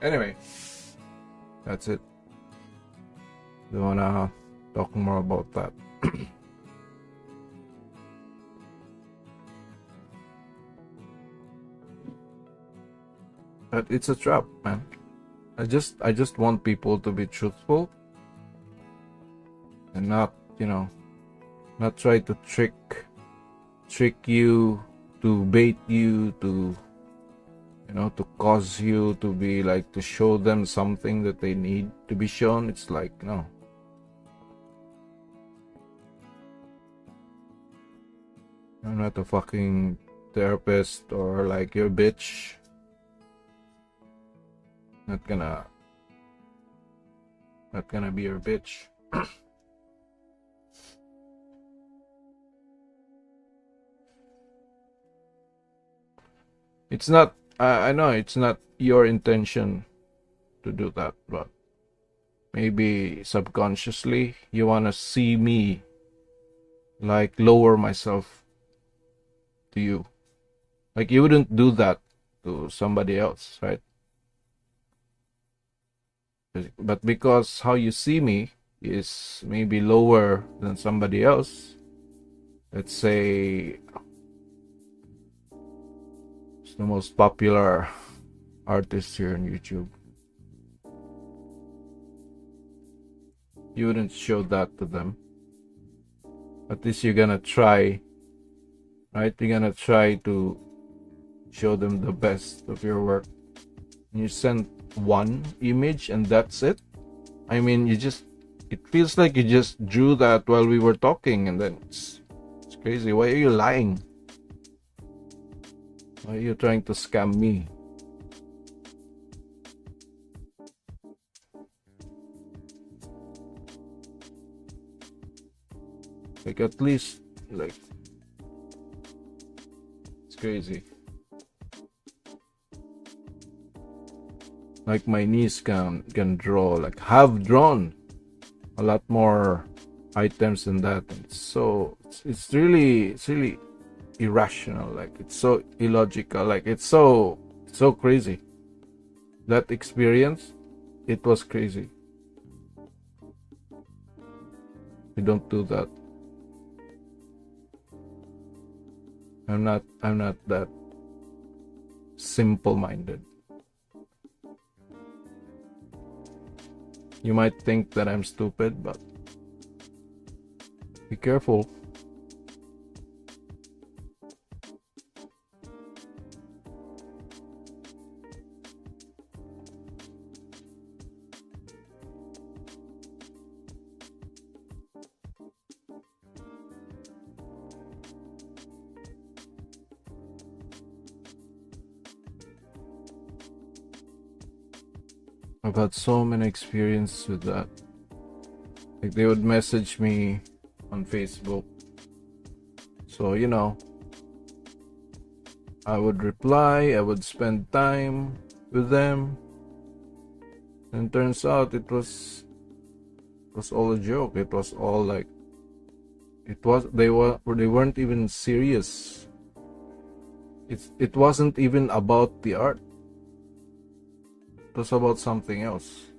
Anyway, that's it. Don't wanna talk more about that. But it's a trap, man. I just want people to be truthful and not, not try to trick you, to bait you, to to cause you to be like, to show them something that they need to be shown. It's like, no. I'm not a fucking therapist or like your bitch. Not gonna be your bitch. It's not, I know it's not your intention to do that, but maybe subconsciously you wanna see me like lower myself to you. Like, you wouldn't do that to somebody else, right? But because how you see me is maybe lower than somebody else, let's say it's the most popular artist here on YouTube, you wouldn't show that to them. At least you're gonna try, right? You're gonna try to show them the best of your work. You send one image and that's it. I mean, it feels like you just drew that while we were talking, and then it's crazy. Why are you lying? Why are you trying to scam me? Like, at least, like, it's crazy. Like, my niece can draw, like, have drawn a lot more items than that. It's really irrational. Like, it's so illogical. Like, it's so crazy. That experience, it was crazy. We don't do that. I'm not that simple-minded. You might think that I'm stupid, but be careful. I've had so many experiences with that. Like, they would message me on Facebook. So, I would reply, I would spend time with them. And turns out it was all a joke. It was all like, they weren't even serious. It wasn't even about the art. It was about something else.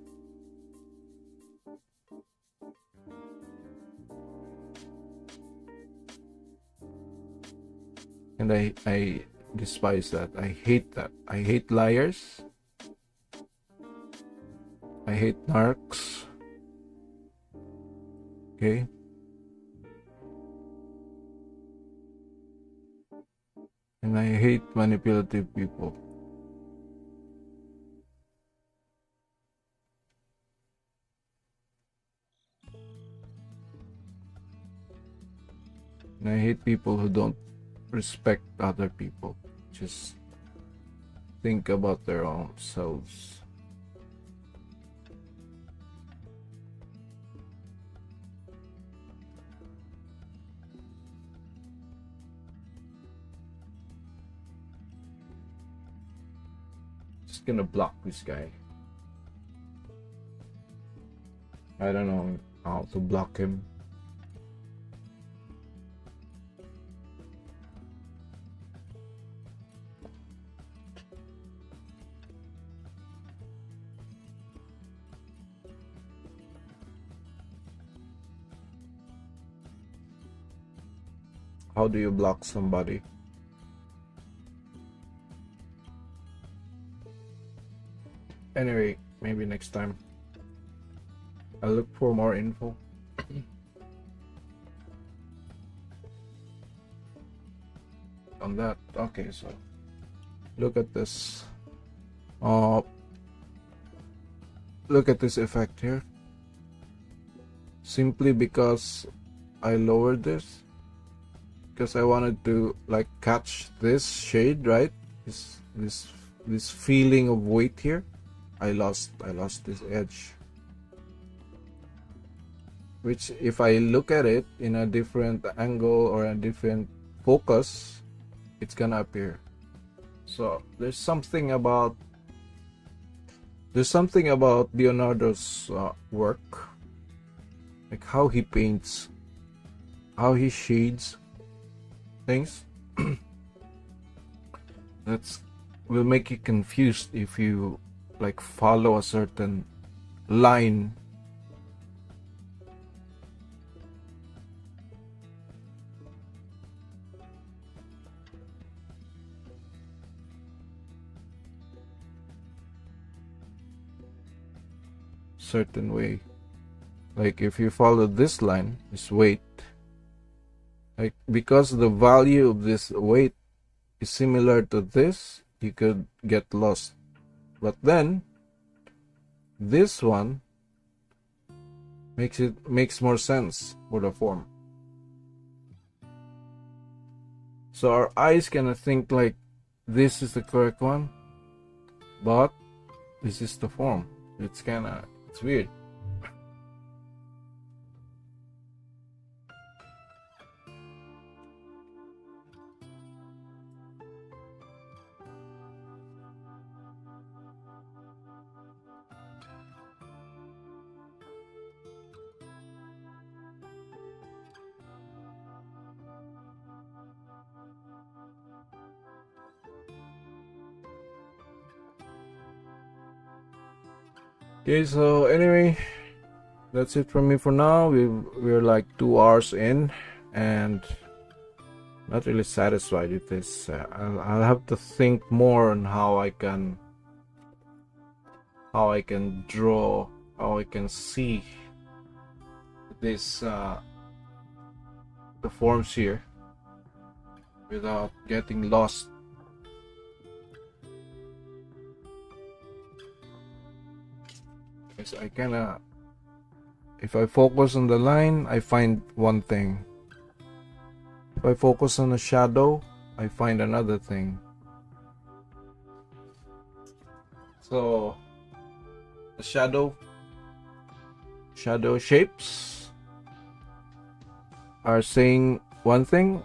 And I despise that. I hate that. I hate liars. I hate narcs. Okay? And I hate manipulative people. And I hate people who don't respect other people. Just think about their own selves. Just gonna block this guy. I don't know how to block him. How do you block somebody? Anyway, maybe next time. I'll look for more info. On that. Okay, so look at this. Look at this effect here. Simply because I lowered this, because I wanted to like catch this shade, right? This feeling of weight here. I lost this edge. Which, if I look at it in a different angle or a different focus, it's gonna appear. So there's something about Leonardo's work, like how he paints, how he shades things. That's will make you confused if you like follow a certain line. Certain way. Like if you follow this line, this weight, like because the value of this weight is similar to this, you could get lost. But then this one makes more sense for the form. So our eyes cannot think like this is the correct one, but this is the form. It's weird. Okay, so anyway, that's it from me for now. We're like 2 hours in, and not really satisfied with this. I'll have to think more on how I can draw, how I can see this the forms here without getting lost. So I kinda, if I focus on the line, I find one thing. If I focus on a shadow, I find another thing. So the shadow shapes are saying one thing,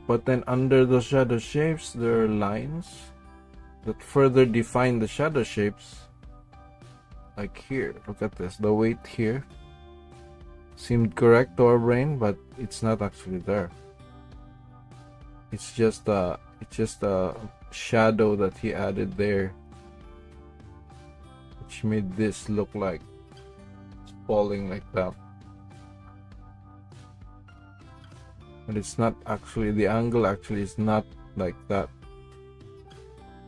but then under the shadow shapes there are lines that further define the shadow shapes. Like here, look at this, the weight here seemed correct to our brain, but it's not actually there. It's just a shadow that he added there, which made this look like it's falling like that. But it's not actually, the angle actually is not like that.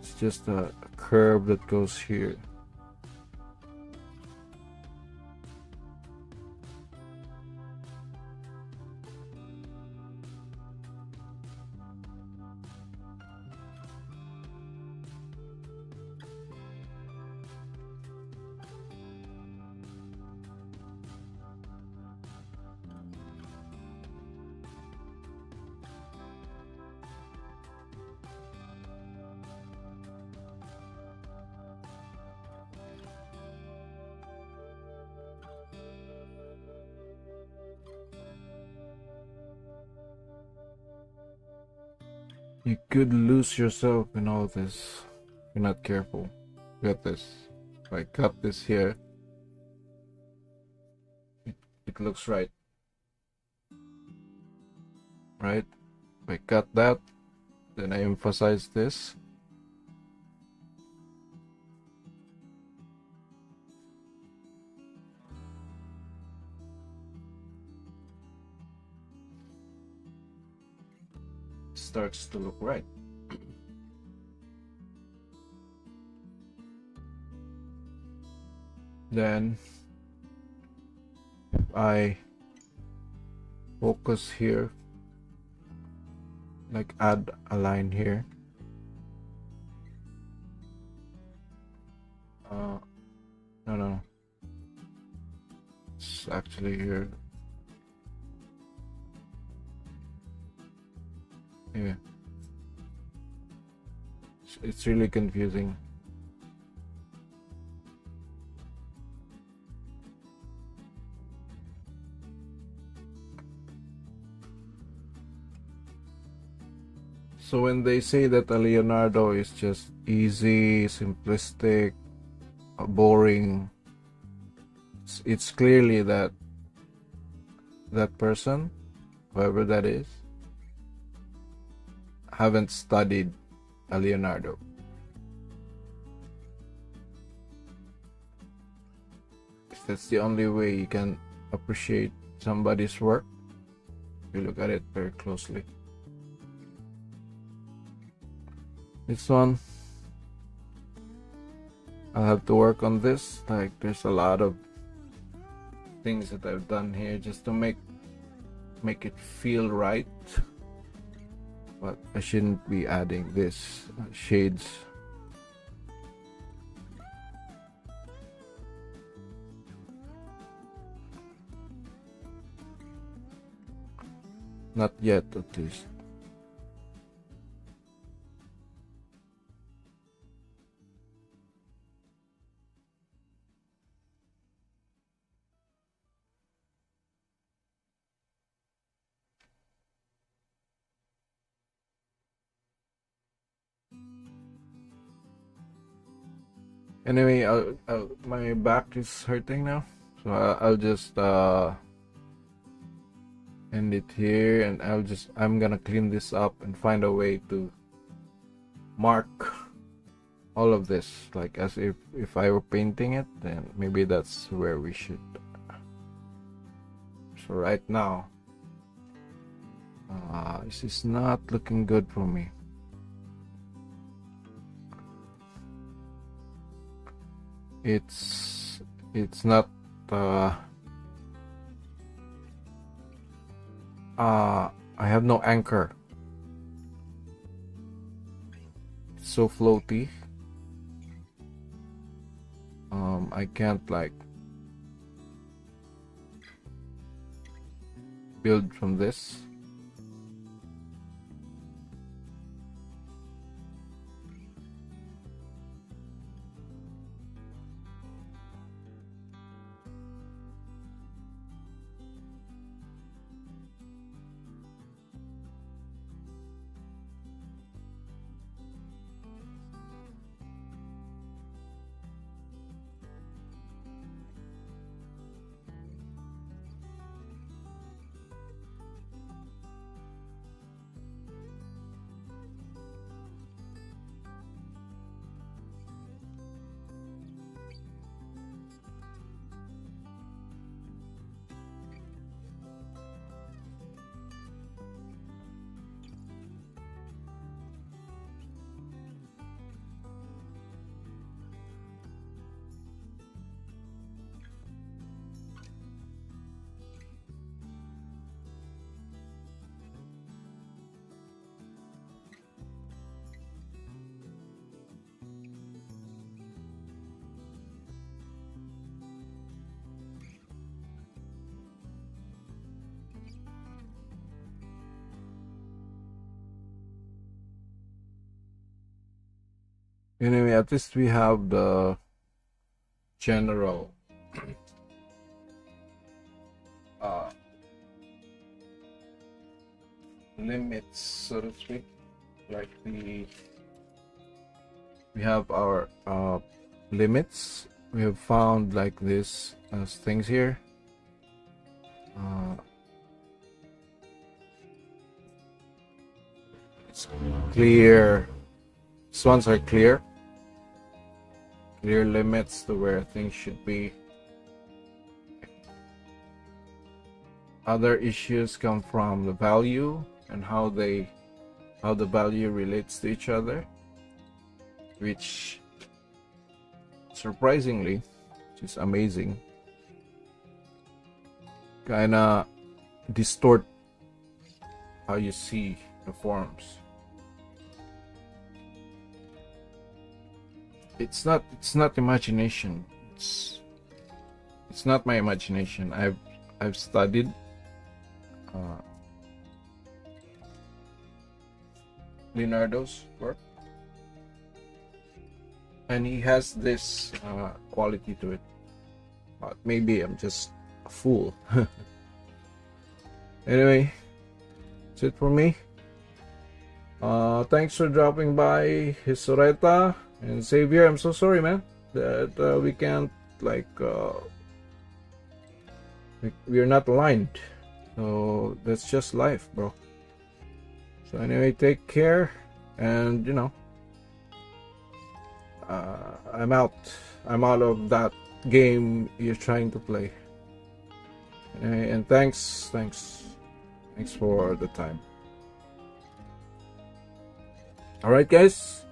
It's just a curve that goes here. You could lose yourself in all this if you're not careful. Look at this. If I cut this here, it looks right. Right? If I cut that, then I emphasize this. Starts to look right. Then I focus here, like add a line here. No, it's actually here. Yeah, it's really confusing. So when they say that a Leonardo is just easy, simplistic, boring, it's clearly that person, whoever that is, haven't studied a Leonardo. That's the only way you can appreciate somebody's work. You look at it very closely. This one, I'll have to work on this. Like, there's a lot of things that I've done here just to make it feel right, but I shouldn't be adding this shades. Not yet, at least. Anyway, my back is hurting now, so I'll just end it here, and I'm gonna clean this up and find a way to mark all of this, like as if I were painting it. Then maybe that's where we should. So right now, this is not looking good for me. It's not I have no anchor. It's so floaty. I can't like build from this. Anyway, at least we have the general limits, so to speak. Like we have our limits. We have found like this as things here. It's clear. These ones are clear limits to where things should be. Other issues come from the value and how the value relates to each other, which surprisingly, which is amazing, kinda distort how you see the forms. It's not imagination. It's not my imagination. I've studied Leonardo's work, and he has this quality to it. Maybe I'm just a fool. Anyway, that's it for me. Thanks for dropping by, Hisoreta and Xavier. I'm so sorry, man, that we can't like we're not aligned. So that's just life, bro. So anyway, take care, and I'm out. I'm out of that game you're trying to play. And thanks for the time. All right, guys.